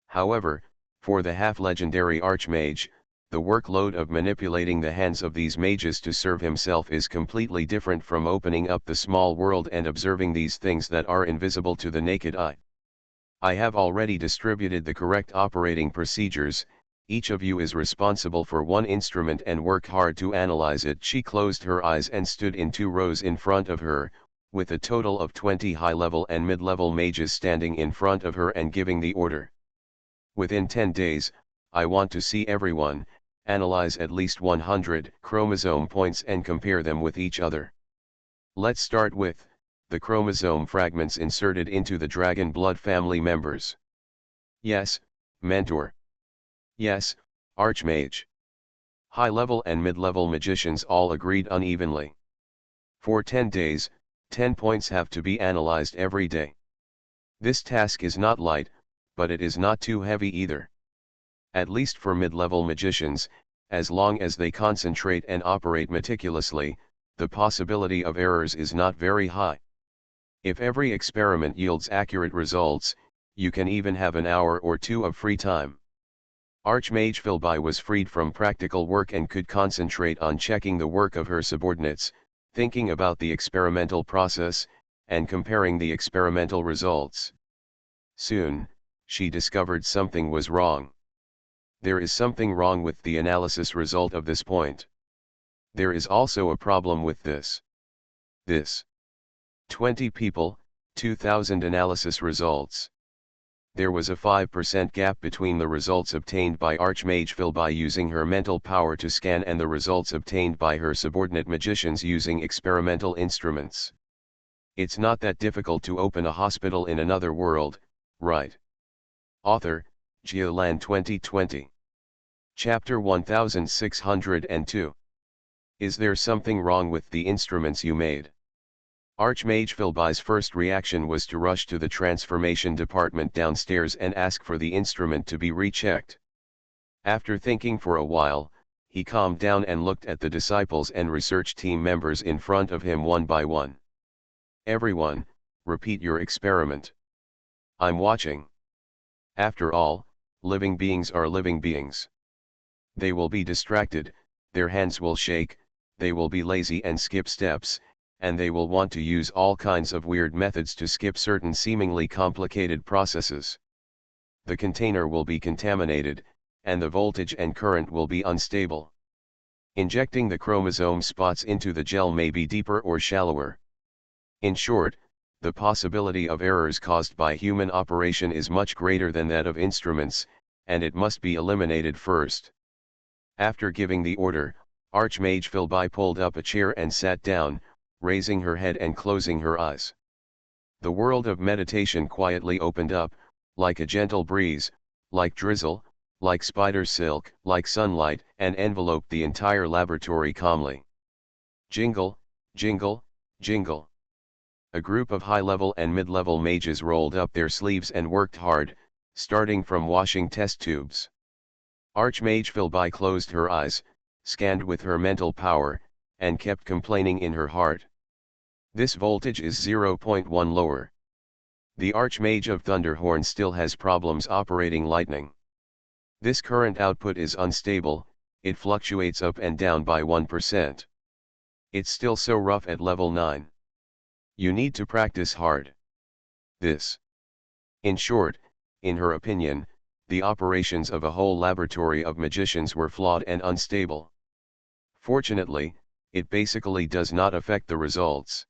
However, for the half-legendary Archmage, the workload of manipulating the hands of these mages to serve himself is completely different from opening up the small world and observing these things that are invisible to the naked eye. I have already distributed the correct operating procedures. Each of you is responsible for one instrument and work hard to analyze it. She closed her eyes and stood in 2 rows in front of her, with a total of 20 high-level and mid-level mages standing in front of her and giving the order. Within 10 days, I want to see everyone analyze at least 100 chromosome points and compare them with each other. Let's start with the chromosome fragments inserted into the dragon blood family members. Yes, Mentor. Yes, Archmage. High-level and mid-level magicians all agreed unevenly. For 10 days, 10 points have to be analyzed every day. This task is not light, but it is not too heavy either. At least for mid-level magicians, as long as they concentrate and operate meticulously, the possibility of errors is not very high. If every experiment yields accurate results, you can even have an hour or 2 of free time. Archmage Philby was freed from practical work and could concentrate on checking the work of her subordinates, thinking about the experimental process, and comparing the experimental results. Soon, she discovered something was wrong. There is something wrong with the analysis result of this point. There is also a problem with this. 20 people, 2000 analysis results. There was a 5% gap between the results obtained by Archmage Philby using her mental power to scan and the results obtained by her subordinate magicians using experimental instruments. It's not that difficult to open a hospital in another world, right? Author, Geoland 2020. Chapter 1602. Is there something wrong with the instruments you made? Archmage Philby's first reaction was to rush to the transformation department downstairs and ask for the instrument to be rechecked. After thinking for a while, he calmed down and looked at the disciples and research team members in front of him one by one. Everyone, repeat your experiment. I'm watching. After all, living beings are living beings. They will be distracted, their hands will shake, they will be lazy and skip steps, and they will want to use all kinds of weird methods to skip certain seemingly complicated processes. The container will be contaminated, and the voltage and current will be unstable. Injecting the chromosome spots into the gel may be deeper or shallower. In short, the possibility of errors caused by human operation is much greater than that of instruments, and it must be eliminated first. After giving the order, Archmage Philby pulled up a chair and sat down, raising her head and closing her eyes. The world of meditation quietly opened up, like a gentle breeze, like drizzle, like spider silk, like sunlight, and enveloped the entire laboratory calmly. Jingle, jingle, jingle. A group of high-level and mid-level mages rolled up their sleeves and worked hard, starting from washing test tubes. Archmage Philby closed her eyes, scanned with her mental power, and kept complaining in her heart. This voltage is 0.1 lower. The Archmage of Thunderhorn still has problems operating lightning. This current output is unstable, it fluctuates up and down by 1%. It's still so rough at level 9. You need to practice hard. In short, in her opinion, the operations of a whole laboratory of magicians were flawed and unstable. Fortunately, it basically does not affect the results.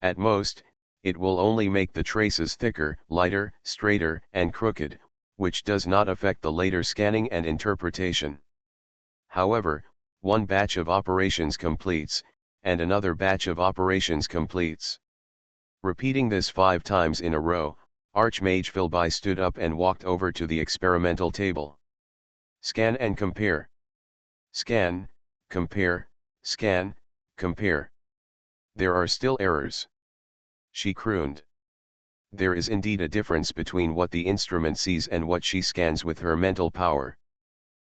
At most, it will only make the traces thicker, lighter, straighter, and crooked, which does not affect the later scanning and interpretation. However, One batch of operations completes, and another batch of operations completes. Repeating this 5 times in a row, Archmage Philby stood up and walked over to the experimental table. Scan and compare. Scan, compare, scan, compare. There are still errors. She crooned. There is indeed a difference between what the instrument sees and what she scans with her mental power.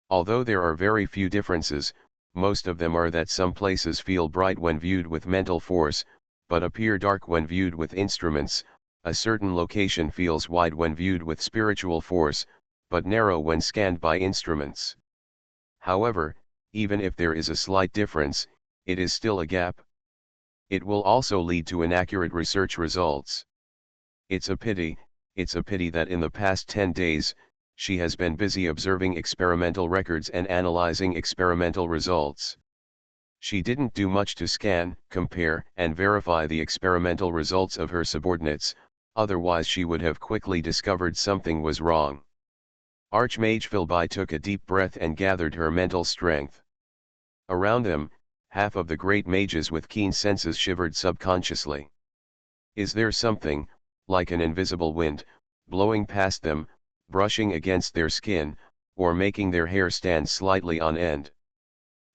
Although there are very few differences, most of them are that some places feel bright when viewed with mental force, but appear dark when viewed with instruments. A certain location feels wide when viewed with spiritual force, but narrow when scanned by instruments. However, even if there is a slight difference, it is still a gap. It will also lead to inaccurate research results. It's a pity that in the past 10 days, she has been busy observing experimental records and analyzing experimental results. She didn't do much to scan, compare, and verify the experimental results of her subordinates, otherwise she would have quickly discovered something was wrong. Archmage Philby took a deep breath and gathered her mental strength. Around them, half of the great mages with keen senses shivered subconsciously. Is there something, like an invisible wind, blowing past them, brushing against their skin, or making their hair stand slightly on end?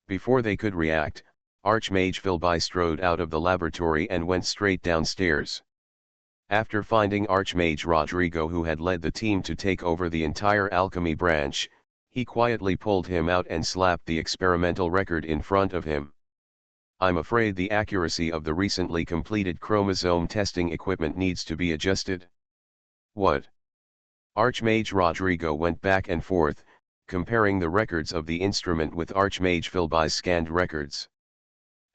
Before they could react, Archmage Philby strode out of the laboratory and went straight downstairs. After finding Archmage Rodrigo, who had led the team to take over the entire alchemy branch, he quietly pulled him out and slapped the experimental record in front of him. I'm afraid the accuracy of the recently completed chromosome testing equipment needs to be adjusted. What? Archmage Rodrigo went back and forth, comparing the records of the instrument with Archmage Philby's scanned records.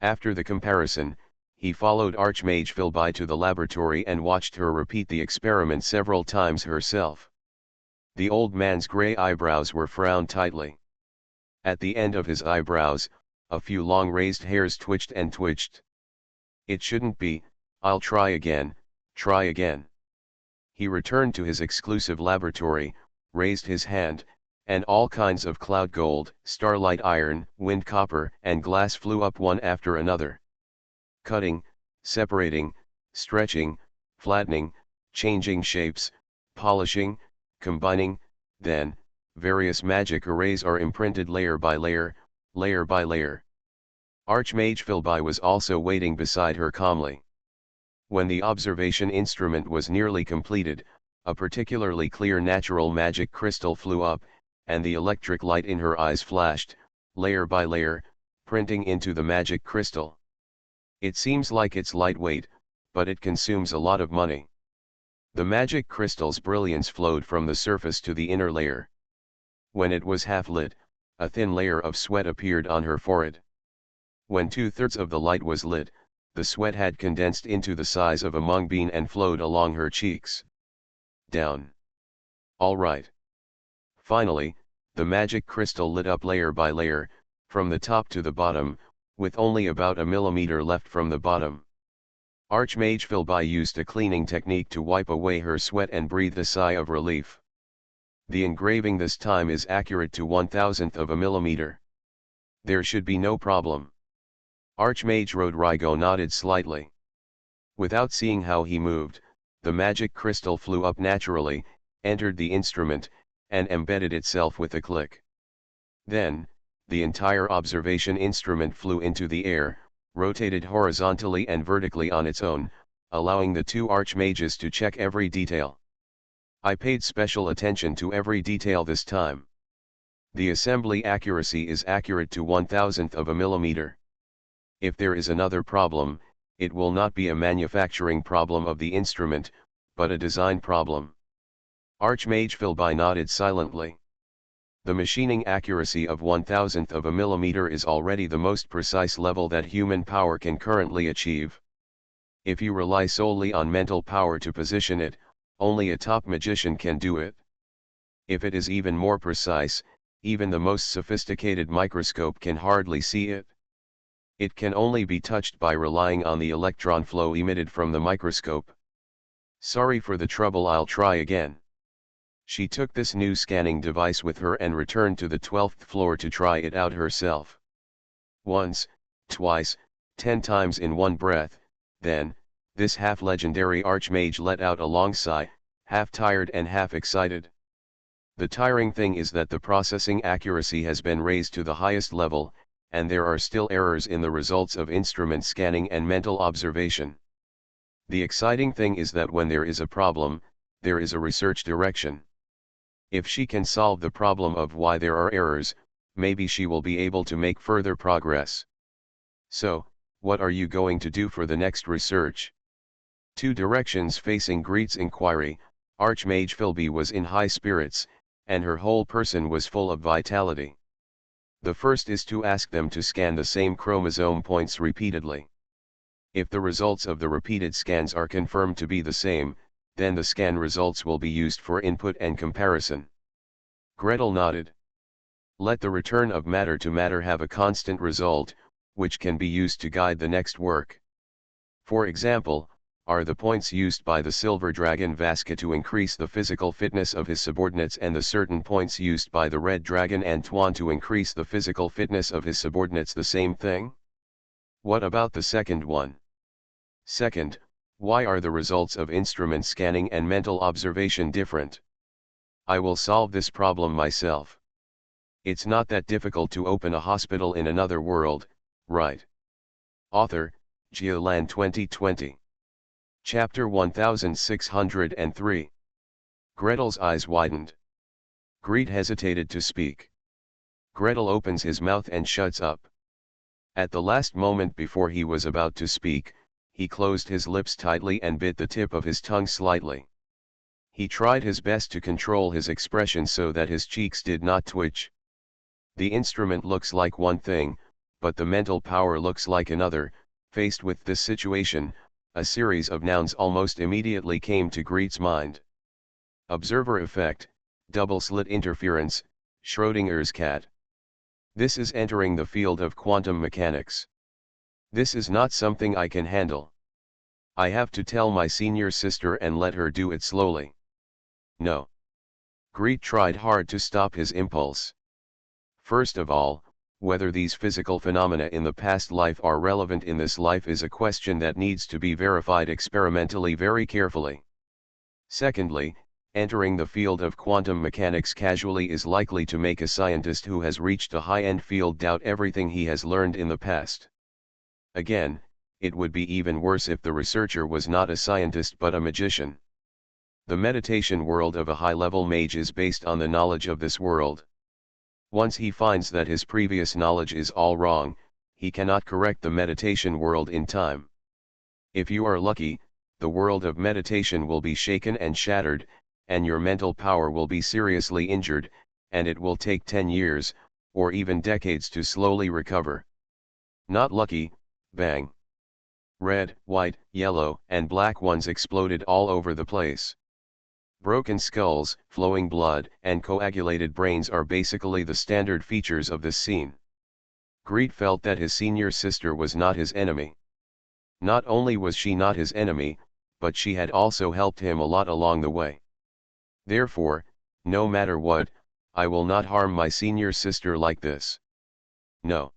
After the comparison, he followed Archmage Philby to the laboratory and watched her repeat the experiment several times herself. The old man's grey eyebrows were frowned tightly. At the end of his eyebrows, a few long raised hairs twitched and twitched. It shouldn't be, I'll try again, try again. He returned to his exclusive laboratory, raised his hand, and all kinds of cloud gold, starlight iron, wind copper, and glass flew up one after another. Cutting, separating, stretching, flattening, changing shapes, polishing, combining, then, various magic arrays are imprinted layer by layer, layer by layer. Archmage Philby was also waiting beside her calmly. When the observation instrument was nearly completed, a particularly clear natural magic crystal flew up, and the electric light in her eyes flashed, layer by layer, printing into the magic crystal. It seems like it's lightweight, but it consumes a lot of money. The magic crystal's brilliance flowed from the surface to the inner layer. When it was half lit, a thin layer of sweat appeared on her forehead. When 2/3 of the light was lit, the sweat had condensed into the size of a mung bean and flowed along her cheeks. Down. All right. Finally, the magic crystal lit up layer by layer, from the top to the bottom, with only about a millimeter left from the bottom. Archmage Philby used a cleaning technique to wipe away her sweat and breathed a sigh of relief. The engraving this time is accurate to 1/1000th of a millimeter. There should be no problem. Archmage Rodrigo nodded slightly. Without seeing how he moved, the magic crystal flew up naturally, entered the instrument, and embedded itself with a click. Then, the entire observation instrument flew into the air, rotated horizontally and vertically on its own, allowing the two archmages to check every detail. I paid special attention to every detail this time. The assembly accuracy is accurate to 1/1000th of a millimeter. If there is another problem, it will not be a manufacturing problem of the instrument, but a design problem. Archmage Philby nodded silently. The machining accuracy of 1/1000th of a millimeter is already the most precise level that human power can currently achieve. If you rely solely on mental power to position it, only a top magician can do it. If it is even more precise, even the most sophisticated microscope can hardly see it. It can only be touched by relying on the electron flow emitted from the microscope. Sorry for the trouble, I'll try again. She took this new scanning device with her and returned to the 12th floor to try it out herself. once, twice, 10 times in one breath. Then, this half-legendary archmage let out a long sigh, half tired and half excited. The tiring thing is that the processing accuracy has been raised to the highest level, and there are still errors in the results of instrument scanning and mental observation. The exciting thing is that when there is a problem, there is a research direction. If she can solve the problem of why there are errors, maybe she will be able to make further progress. So, what are you going to do for the next research? Two directions facing Greet's inquiry. Archmage Philby was in high spirits, and her whole person was full of vitality. The first is to ask them to scan the same chromosome points repeatedly. If the results of the repeated scans are confirmed to be the same, then the scan results will be used for input and comparison. Gretel nodded. Let the return of matter to matter have a constant result, which can be used to guide the next work. For example, are the points used by the silver dragon Vasca to increase the physical fitness of his subordinates and the certain points used by the red dragon Antoine to increase the physical fitness of his subordinates the same thing? What about the second one? Second, why are the results of instrument scanning and mental observation different? I will solve this problem myself. It's not that difficult to open a hospital in another world, right? Author, Geoland 2020. Chapter 1603. Gretel's eyes widened. Greet hesitated to speak. Gretel opens his mouth and shuts up. At the last moment before he was about to speak, he closed his lips tightly and bit the tip of his tongue slightly. He tried his best to control his expression so that his cheeks did not twitch. The instrument looks like one thing, but the mental power looks like another. Faced with this situation, a series of nouns almost immediately came to Greet's mind. Observer effect, double-slit interference, Schrödinger's cat. This is entering the field of quantum mechanics. This is not something I can handle. I have to tell my senior sister and let her do it slowly. No. Greet tried hard to stop his impulse. First of all, whether these physical phenomena in the past life are relevant in this life is a question that needs to be verified experimentally very carefully. Secondly, entering the field of quantum mechanics casually is likely to make a scientist who has reached a high-end field doubt everything he has learned in the past. Again, it would be even worse if the researcher was not a scientist but a magician. The meditation world of a high-level mage is based on the knowledge of this world. Once he finds that his previous knowledge is all wrong, he cannot correct the meditation world in time. If you are lucky, the world of meditation will be shaken and shattered, and your mental power will be seriously injured, and it will take 10 years, or even decades to slowly recover. Not lucky, bang. Red, white, yellow, and black ones exploded all over the place. Broken skulls, flowing blood, and coagulated brains are basically the standard features of this scene. Greet felt that his senior sister was not his enemy. Not only was she not his enemy, but she had also helped him a lot along the way. Therefore, no matter what, I will not harm my senior sister like this. No.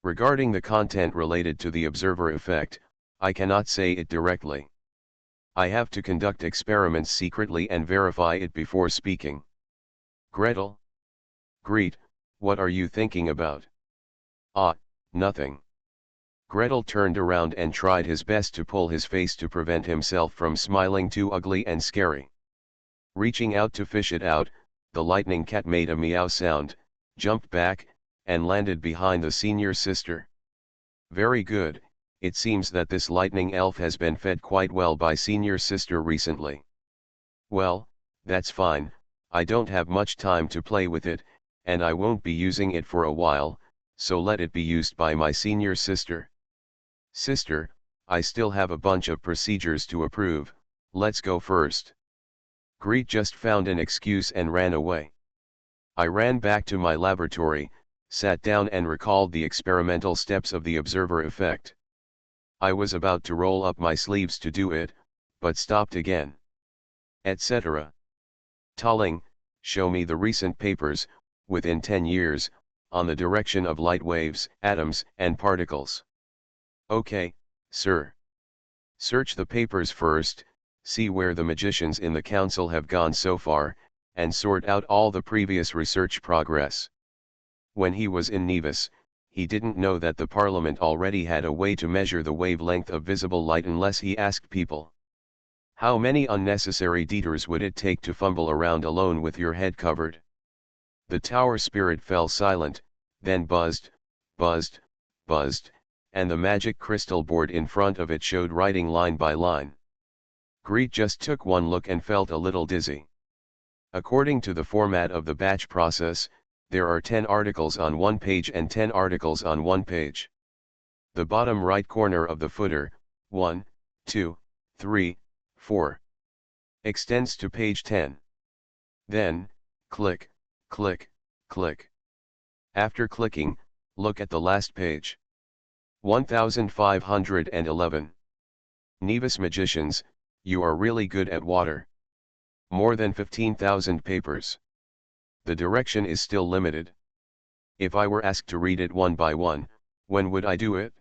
Regarding the content related to the observer effect, I cannot say it directly. I have to conduct experiments secretly and verify it before speaking. Gretel? Greet, what are you thinking about? Ah, nothing. Gretel turned around and tried his best to pull his face to prevent himself from smiling too ugly and scary. Reaching out to fish it out, the lightning cat made a meow sound, jumped back, and landed behind the senior sister. Very good. It seems that this lightning elf has been fed quite well by senior sister recently. Well, that's fine, I don't have much time to play with it, and I won't be using it for a while, so let it be used by my senior sister. Sister, I still have a bunch of procedures to approve, let's go first. Greet just found an excuse and ran away. I ran back to my laboratory, sat down and recalled the experimental steps of the observer effect. I was about to roll up my sleeves to do it, but stopped again. Etc. Talling, show me the recent papers. Within 10 years, on the direction of light waves, atoms, and particles. Okay, sir. Search the papers first, see where the magicians in the council have gone so far, and sort out all the previous research progress. When he was in Nevis, he didn't know that the Parliament already had a way to measure the wavelength of visible light unless he asked people. How many unnecessary detours would it take to fumble around alone with your head covered? The tower spirit fell silent, then buzzed, buzzed, buzzed, and the magic crystal board in front of it showed writing line by line. Greet just took one look and felt a little dizzy. According to the format of the batch process, there are 10 articles on one page and 10 articles on one page. The bottom right corner of the footer, 1, 2, 3, 4, extends to page 10. Then, click, click, click. After clicking, look at the last page. 1511. Nevis magicians, you are really good at water. More than 15,000 papers. The direction is still limited. If I were asked to read it one by one, when would I do it?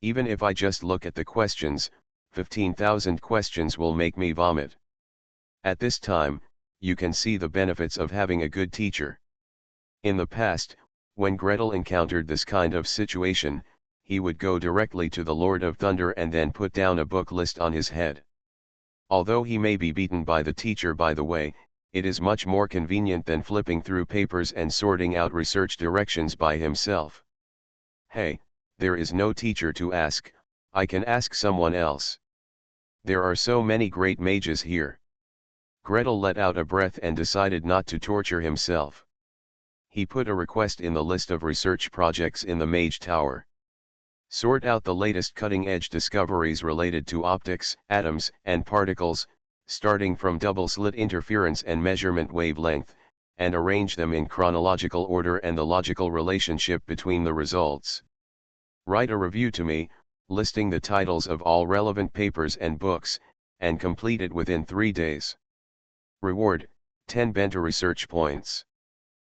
Even if I just look at the questions, 15,000 questions will make me vomit. At this time, you can see the benefits of having a good teacher. In the past, when Gretel encountered this kind of situation, he would go directly to the Lord of Thunder and then put down a book list on his head. Although he may be beaten by the teacher by the way, it is much more convenient than flipping through papers and sorting out research directions by himself. Hey, there is no teacher to ask, I can ask someone else. There are so many great mages here. Gretel let out a breath and decided not to torture himself. He put a request in the list of research projects in the Mage Tower. Sort out the latest cutting-edge discoveries related to optics, atoms, and particles, starting from double-slit interference and measurement wavelength, and arrange them in chronological order and the logical relationship between the results. Write a review to me, listing the titles of all relevant papers and books, and complete it within 3 days. Reward, 10 Benta research points.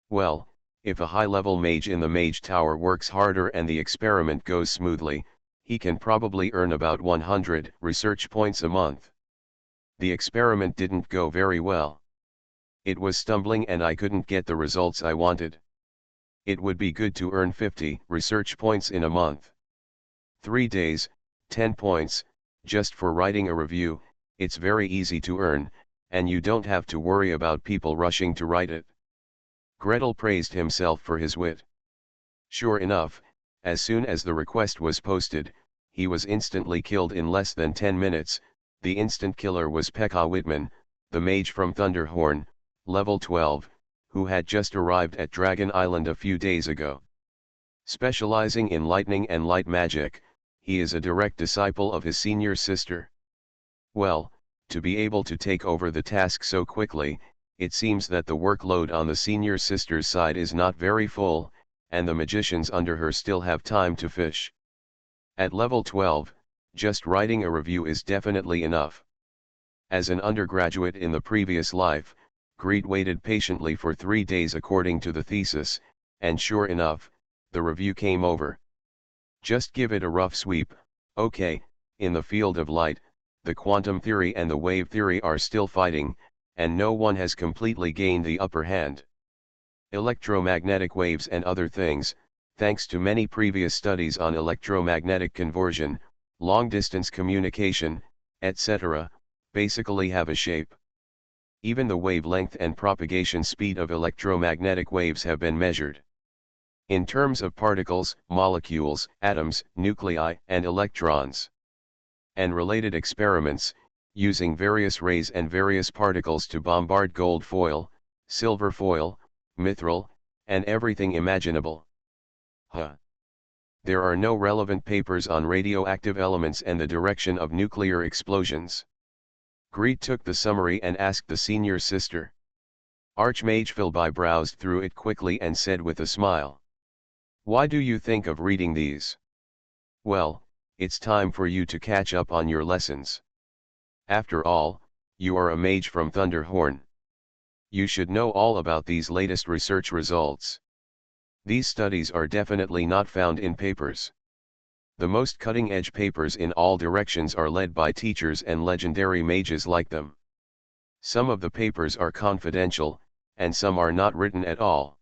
Well, if a high-level mage in the Mage Tower works harder and the experiment goes smoothly, he can probably earn about 100 research points a month. The experiment didn't go very well. It was stumbling and I couldn't get the results I wanted. It would be good to earn 50 research points in a month. 3 days, 10 points, just for writing a review, it's very easy to earn, and you don't have to worry about people rushing to write it. Gretel praised himself for his wit. Sure enough, as soon as the request was posted, he was instantly killed in less than 10 minutes. The instant killer was Pekka Whitman, the mage from Thunderhorn, level 12, who had just arrived at Dragon Island a few days ago. Specializing in lightning and light magic, he is a direct disciple of his senior sister. Well, to be able to take over the task so quickly, it seems that the workload on the senior sister's side is not very full, and the magicians under her still have time to fish. At level 12, just writing a review is definitely enough. As an undergraduate in the previous life, Greed waited patiently for 3 days according to the thesis, and sure enough, the review came over. Just give it a rough sweep. Okay, in the field of light, the quantum theory and the wave theory are still fighting, and no one has completely gained the upper hand. Electromagnetic waves and other things, thanks to many previous studies on electromagnetic conversion, long-distance communication, etc., basically have a shape. Even the wavelength and propagation speed of electromagnetic waves have been measured. In terms of particles, molecules, atoms, nuclei, and electrons. And related experiments, using various rays and various particles to bombard gold foil, silver foil, mithril, and everything imaginable. There are no relevant papers on radioactive elements and the direction of nuclear explosions. Greed took the summary and asked the senior sister. Archmage Philby browsed through it quickly and said with a smile. Why do you think of reading these? Well, it's time for you to catch up on your lessons. After all, you are a mage from Thunderhorn. You should know all about these latest research results. These studies are definitely not found in papers. The most cutting-edge papers in all directions are led by teachers and legendary mages like them. Some of the papers are confidential, and some are not written at all.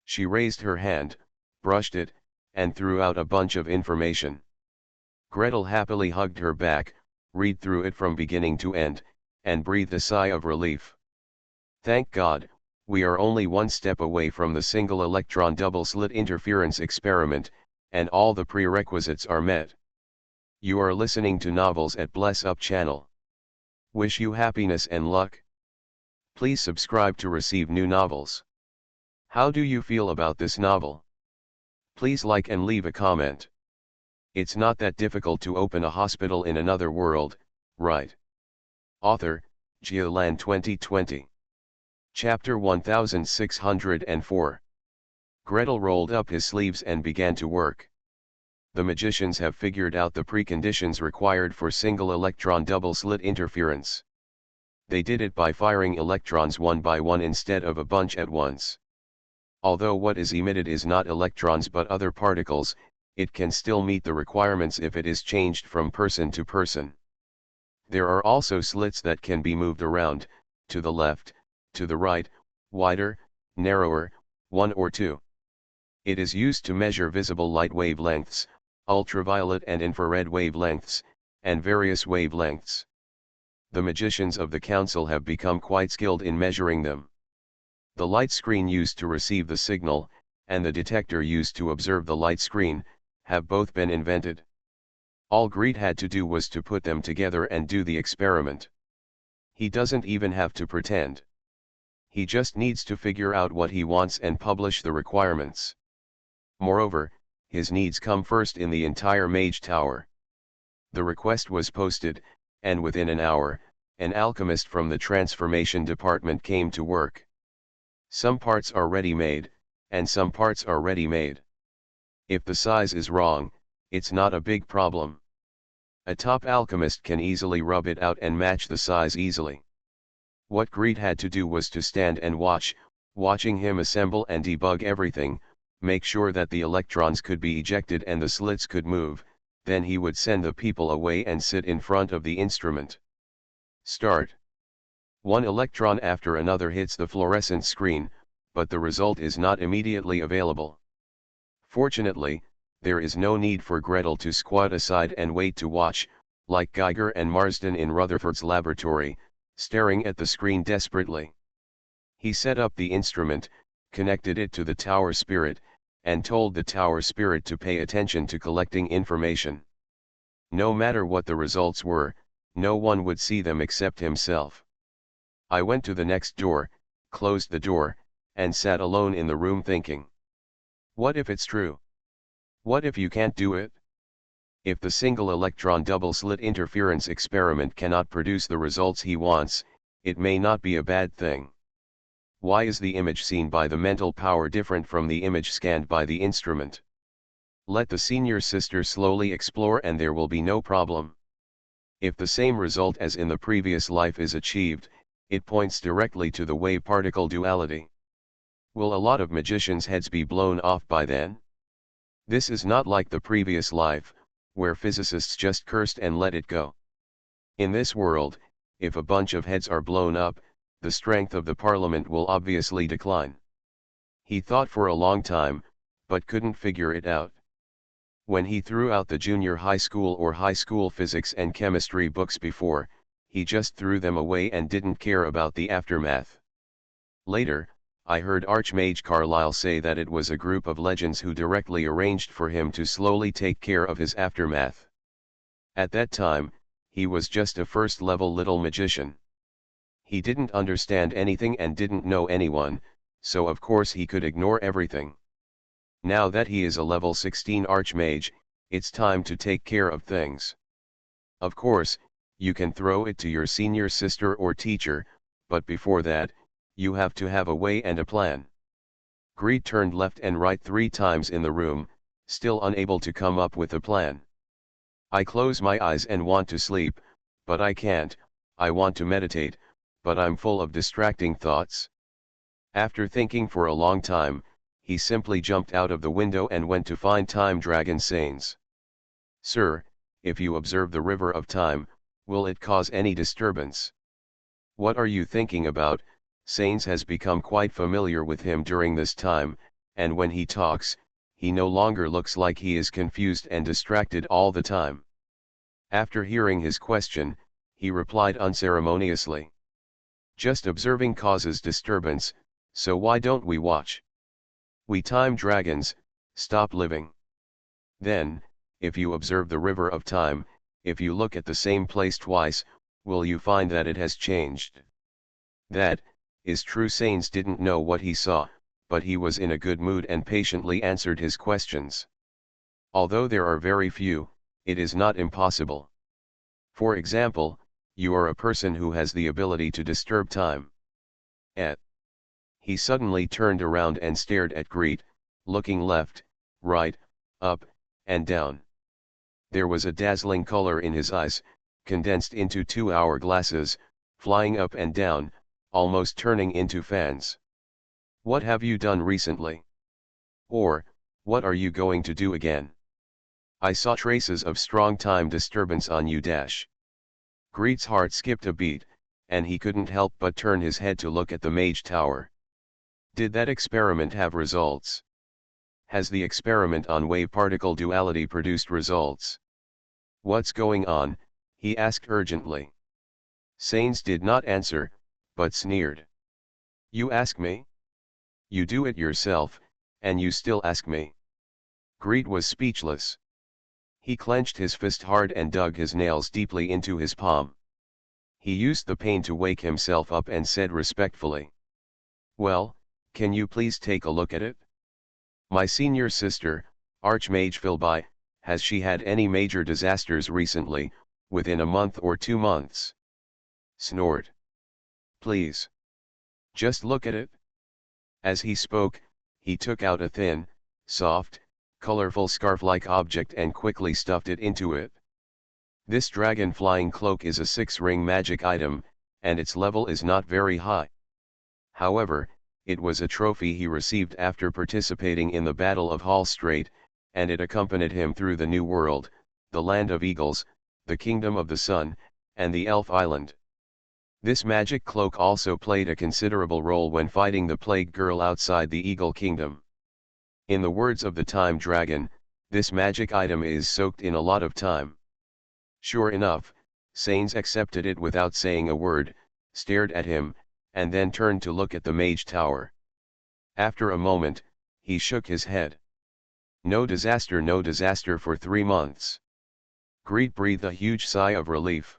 She raised her hand, brushed it, and threw out a bunch of information. Gretel happily hugged her back, read through it from beginning to end, and breathed a sigh of relief. Thank God, we are only one step away from the single electron double-slit interference experiment, and all the prerequisites are met. You are listening to Novels at Bless Up channel. Wish you happiness and luck. Please subscribe to receive new novels. How do you feel about this novel? Please like and leave a comment. It's not that difficult to open a hospital in another world, right? Author, Giolan 2020. Chapter 1604. Gretel rolled up his sleeves and began to work. The magicians have figured out the preconditions required for single electron double-slit interference. They did it by firing electrons one by one instead of a bunch at once. Although what is emitted is not electrons but other particles, it can still meet the requirements if it is changed from person to person. There are also slits that can be moved around, to the left, to the right, wider, narrower, one or two. It is used to measure visible light wavelengths, ultraviolet and infrared wavelengths, and various wavelengths. The magicians of the council have become quite skilled in measuring them. The light screen used to receive the signal, and the detector used to observe the light screen, have both been invented. All Greed had to do was to put them together and do the experiment. He doesn't even have to pretend. He just needs to figure out what he wants and publish the requirements. Moreover, his needs come first in the entire Mage Tower. The request was posted, and within an hour, an alchemist from the transformation department came to work. Some parts are ready-made, and some parts are ready-made. If the size is wrong, it's not a big problem. A top alchemist can easily rub it out and match the size easily. What Greed had to do was to stand and watching him assemble and debug everything, make sure that the electrons could be ejected and the slits could move, then he would send the people away and sit in front of the instrument. Start. One electron after another hits the fluorescent screen, but the result is not immediately available. Fortunately, there is no need for Gretel to squat aside and wait to watch, like Geiger and Marsden in Rutherford's laboratory, staring at the screen desperately. He set up the instrument, connected it to the tower spirit, and told the tower spirit to pay attention to collecting information. No matter what the results were, no one would see them except himself. I went to the next door, closed the door, and sat alone in the room thinking. What if it's true? What if you can't do it? If the single electron double-slit interference experiment cannot produce the results he wants, it may not be a bad thing. Why is the image seen by the mental power different from the image scanned by the instrument? Let the senior sister slowly explore and there will be no problem. If the same result as in the previous life is achieved, it points directly to the wave-particle duality. Will a lot of magicians' heads be blown off by then? This is not like the previous life, where physicists just cursed and let it go. In this world, if a bunch of heads are blown up, the strength of the parliament will obviously decline. He thought for a long time, but couldn't figure it out. When he threw out the junior high school or high school physics and chemistry books before, he just threw them away and didn't care about the aftermath. Later, I heard Archmage Carlyle say that it was a group of legends who directly arranged for him to slowly take care of his aftermath. At that time, he was just a first-level little magician. He didn't understand anything and didn't know anyone, so of course he could ignore everything. Now that he is a level 16 Archmage, it's time to take care of things. Of course, you can throw it to your senior sister or teacher, but before that, you have to have a way and a plan. Greed turned left and right 3 times in the room, still unable to come up with a plan. I close my eyes and want to sleep, but I can't. I want to meditate, but I'm full of distracting thoughts. After thinking for a long time, he simply jumped out of the window and went to find Time Dragon Sains. "Sir, if you observe the river of time, will it cause any disturbance?" "What are you thinking about?" Sains has become quite familiar with him during this time, and when he talks, he no longer looks like he is confused and distracted all the time. After hearing his question, he replied unceremoniously, "Just observing causes disturbance, so why don't we watch? We time dragons, stop living." "Then, if you observe the river of time, if you look at the same place twice, will you find that it has changed?" "That is true." Sains didn't know what he saw, but he was in a good mood and patiently answered his questions. "Although there are very few, it is not impossible. For example, you are a person who has the ability to disturb time." He suddenly turned around and stared at Greet, looking left, right, up, and down. There was a dazzling color in his eyes, condensed into 2 hourglasses, flying up and down, almost turning into fans. "What have you done recently? Or, what are you going to do again? I saw traces of strong time disturbance on you." Greet's heart skipped a beat, and he couldn't help but turn his head to look at the Mage Tower. Did that experiment have results? Has the experiment on wave-particle duality produced results? "What's going on?" he asked urgently. Sains did not answer, but sneered. "You ask me? You do it yourself, and you still ask me." Greet was speechless. He clenched his fist hard and dug his nails deeply into his palm. He used the pain to wake himself up and said respectfully, "Well, can you please take a look at it? My senior sister, Archmage Philby, has she had any major disasters recently, within a month or 2 months?" Snort. "Please. Just look at it." As he spoke, he took out a thin, soft, colorful scarf-like object and quickly stuffed it into it. This dragon flying cloak is a 6-ring magic item, and its level is not very high. However, it was a trophy he received after participating in the Battle of Hall Strait, and it accompanied him through the New World, the Land of Eagles, the Kingdom of the Sun, and the Elf Island. This magic cloak also played a considerable role when fighting the Plague Girl outside the Eagle Kingdom. In the words of the Time Dragon, this magic item is soaked in a lot of time. Sure enough, Sains accepted it without saying a word, stared at him, and then turned to look at the Mage Tower. After a moment, he shook his head. No disaster for 3 months. Greet breathed a huge sigh of relief.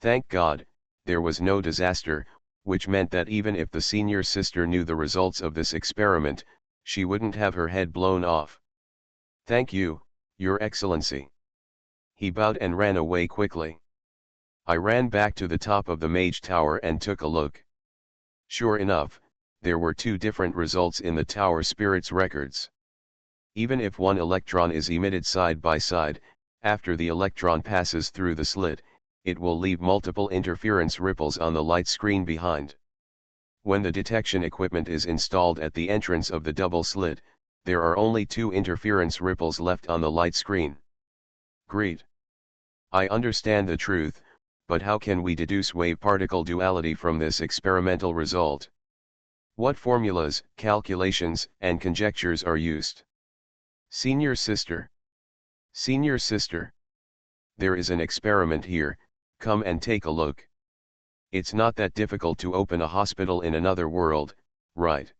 Thank God, there was no disaster, which meant that even if the senior sister knew the results of this experiment, she wouldn't have her head blown off. "Thank you, Your Excellency." He bowed and ran away quickly. I ran back to the top of the Mage Tower and took a look. Sure enough, there were 2 different results in the tower spirit's records. Even if one electron is emitted side by side, after the electron passes through the slit, it will leave multiple interference ripples on the light screen behind. When the detection equipment is installed at the entrance of the double slit, there are only 2 interference ripples left on the light screen. Great. I understand the truth, but how can we deduce wave-particle duality from this experimental result? What formulas, calculations, and conjectures are used? Senior sister. Senior sister. There is an experiment here, come and take a look. It's not that difficult to open a hospital in another world, right?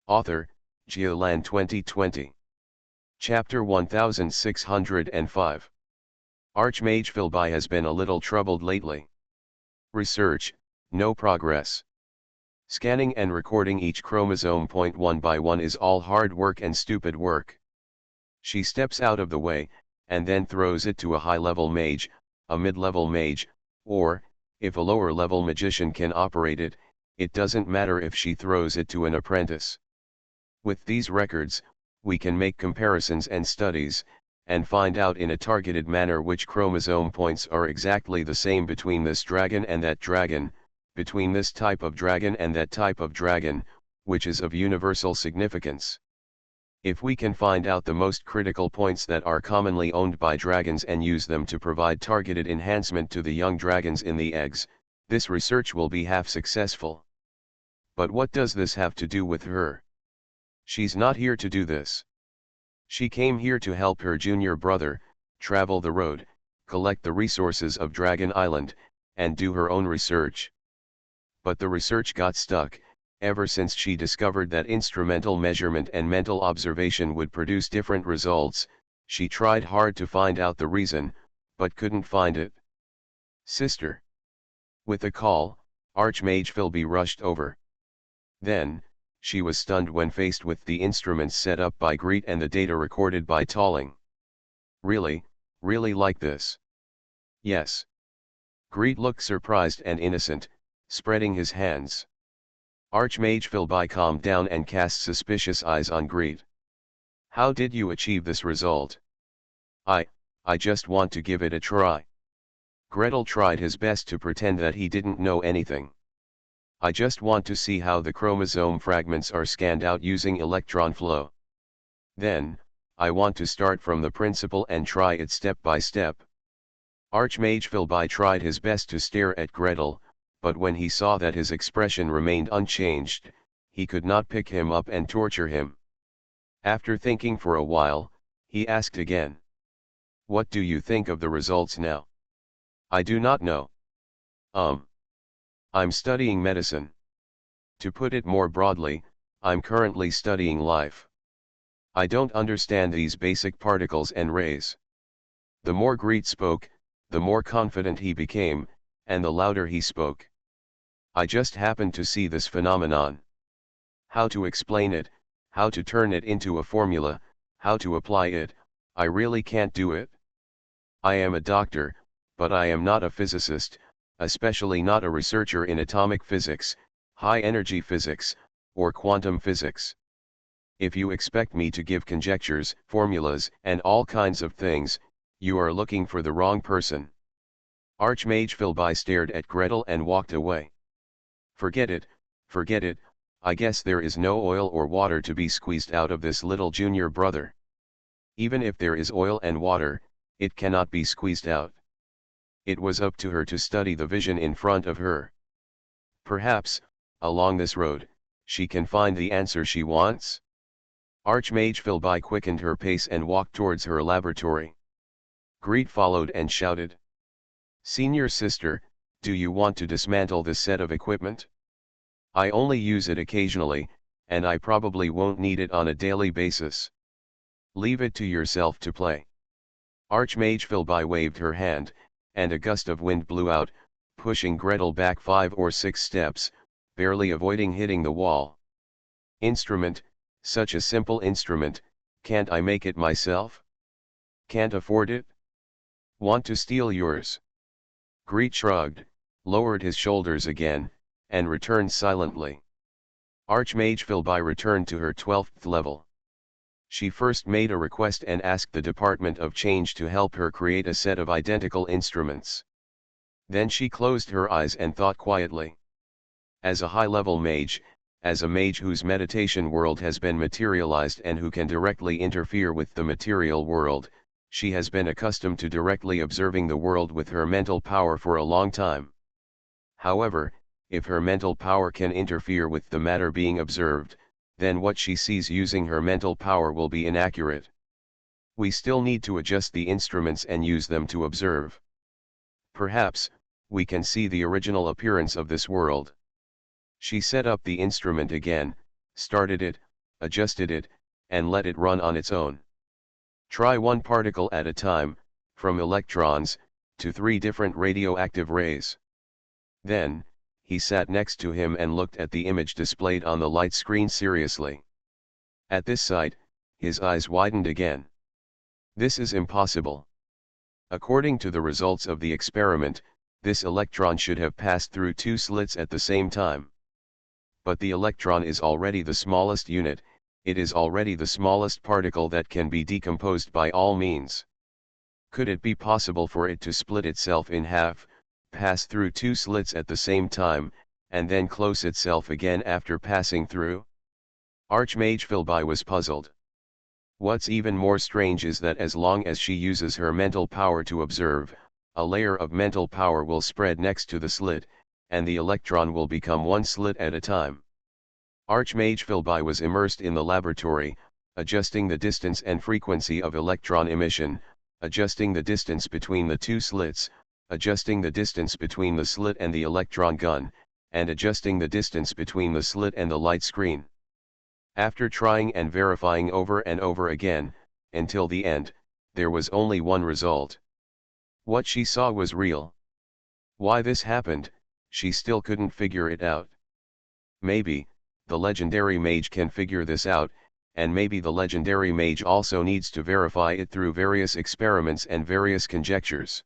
Author, Geoland 2020. Chapter 1605. Archmage Philby has been a little troubled lately. Research, no progress. Scanning and recording each chromosome point one by one is all hard work and stupid work. She steps out of the way, and then throws it to a high-level mage, a mid-level mage, or, if a lower-level magician can operate it, it doesn't matter if she throws it to an apprentice. With these records, we can make comparisons and studies, and find out in a targeted manner which chromosome points are exactly the same between this dragon and that dragon, between this type of dragon and that type of dragon, which is of universal significance. If we can find out the most critical points that are commonly owned by dragons and use them to provide targeted enhancement to the young dragons in the eggs, this research will be half successful. But what does this have to do with her? She's not here to do this. She came here to help her junior brother, travel the road, collect the resources of Dragon Island, and do her own research. But the research got stuck. Ever since she discovered that instrumental measurement and mental observation would produce different results, she tried hard to find out the reason, but couldn't find it. Sister. With a call, Archmage Philby rushed over. Then, she was stunned when faced with the instruments set up by Greet and the data recorded by Talling. Really like this? Yes. Greet looked surprised and innocent, spreading his hands. Archmage Philby calmed down and cast suspicious eyes on Greet. How did you achieve this result? I just want to give it a try. Gretel tried his best to pretend that he didn't know anything. I just want to see how the chromosome fragments are scanned out using electron flow. Then, I want to start from the principle and try it step by step. Archmage Philby tried his best to stare at Gretel, but when he saw that his expression remained unchanged, he could not pick him up and torture him. After thinking for a while, he asked again. What do you think of the results now? I do not know. I'm studying medicine. To put it more broadly, I'm currently studying life. I don't understand these basic particles and rays. The more Greet spoke, the more confident he became, and the louder he spoke. I just happened to see this phenomenon. How to explain it, how to turn it into a formula, how to apply it, I really can't do it. I am a doctor, but I am not a physicist, especially not a researcher in atomic physics, high-energy physics, or quantum physics. If you expect me to give conjectures, formulas, and all kinds of things, you are looking for the wrong person. Archmage Philby stared at Gretel and walked away. Forget it, I guess there is no oil or water to be squeezed out of this little junior brother. Even if there is oil and water, it cannot be squeezed out. It was up to her to study the vision in front of her. Perhaps, along this road, she can find the answer she wants. Archmage Philby quickened her pace and walked towards her laboratory. Greet followed and shouted. Senior sister, do you want to dismantle this set of equipment? I only use it occasionally, and I probably won't need it on a daily basis. Leave it to yourself to play. Archmage Philby waved her hand, and a gust of wind blew out, pushing Gretel back 5 or 6 steps, barely avoiding hitting the wall. Instrument, such a simple instrument, can't I make it myself? Can't afford it? Want to steal yours? Greet shrugged, lowered his shoulders again, and returned silently. Archmage Philby returned to her 12th level. She first made a request and asked the Department of Change to help her create a set of identical instruments. Then she closed her eyes and thought quietly. As a high-level mage, as a mage whose meditation world has been materialized and who can directly interfere with the material world, she has been accustomed to directly observing the world with her mental power for a long time. However, if her mental power can interfere with the matter being observed, then what she sees using her mental power will be inaccurate. We still need to adjust the instruments and use them to observe. Perhaps, we can see the original appearance of this world. She set up the instrument again, started it, adjusted it, and let it run on its own. Try one particle at a time, from electrons, to 3 different radioactive rays. Then, he sat next to him and looked at the image displayed on the light screen seriously. At this sight, his eyes widened again. This is impossible. According to the results of the experiment, this electron should have passed through 2 slits at the same time. But the electron is already the smallest unit, it is already the smallest particle that can be decomposed by all means. Could it be possible for it to split itself in half, pass through 2 slits at the same time, and then close itself again after passing through? Archmage Philby was puzzled. What's even more strange is that as long as she uses her mental power to observe, a layer of mental power will spread next to the slit, and the electron will become one slit at a time. Archmage Philby was immersed in the laboratory, adjusting the distance and frequency of electron emission, adjusting the distance between the two slits, adjusting the distance between the slit and the electron gun, and adjusting the distance between the slit and the light screen. After trying and verifying over and over again, until the end, there was only one result. What she saw was real. Why this happened, she still couldn't figure it out. Maybe, the legendary mage can figure this out, and maybe the legendary mage also needs to verify it through various experiments and various conjectures.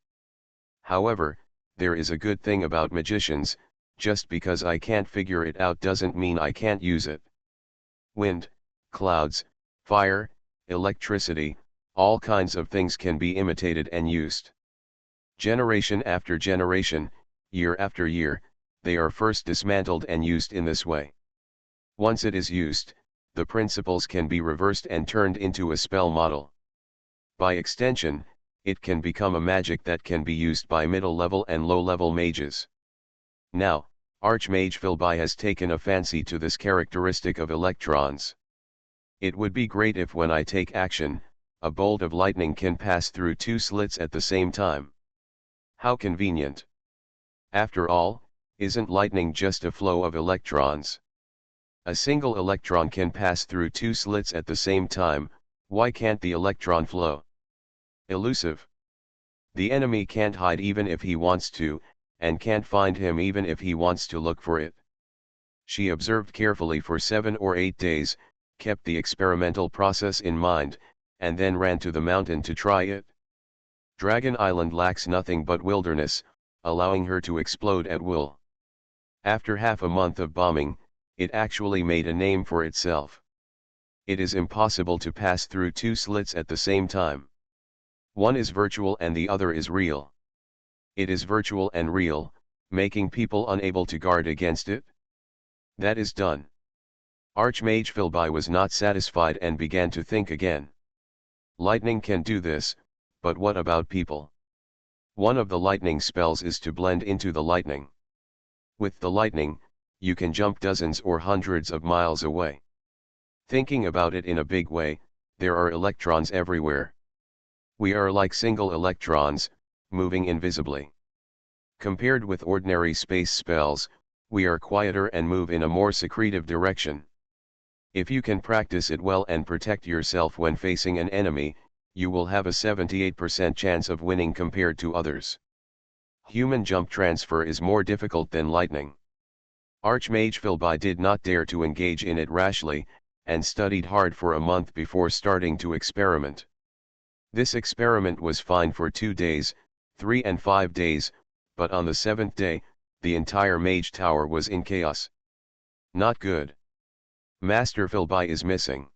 However, there is a good thing about magicians: just because I can't figure it out doesn't mean I can't use it. Wind, clouds, fire, electricity, all kinds of things can be imitated and used. Generation after generation, year after year, they are first dismantled and used in this way. Once it is used, the principles can be reversed and turned into a spell model. By extension, it can become a magic that can be used by middle-level and low-level mages. Now, Archmage Philby has taken a fancy to this characteristic of electrons. It would be great if when I take action, a bolt of lightning can pass through two slits at the same time. How convenient. After all, isn't lightning just a flow of electrons? A single electron can pass through two slits at the same time. Why can't the electron flow? Elusive. The enemy can't hide even if he wants to, and can't find him even if he wants to look for it. She observed carefully for 7 or 8 days, kept the experimental process in mind, and then ran to the mountain to try it. Dragon Island lacks nothing but wilderness, allowing her to explode at will. After half a month of bombing, it actually made a name for itself. It is impossible to pass through two slits at the same time. One is virtual and the other is real. It is virtual and real, making people unable to guard against it. That is done. Archmage Philby was not satisfied and began to think again. Lightning can do this, but what about people? One of the lightning spells is to blend into the lightning. With the lightning, you can jump dozens or hundreds of miles away. Thinking about it in a big way, there are electrons everywhere. We are like single electrons, moving invisibly. Compared with ordinary space spells, we are quieter and move in a more secretive direction. If you can practice it well and protect yourself when facing an enemy, you will have a 78% chance of winning compared to others. Human jump transfer is more difficult than lightning. Archmage Philby did not dare to engage in it rashly, and studied hard for a month before starting to experiment. This experiment was fine for 2 days, 3 and 5 days, but on the 7th day, the entire mage tower was in chaos. Not good. Master Philby is missing.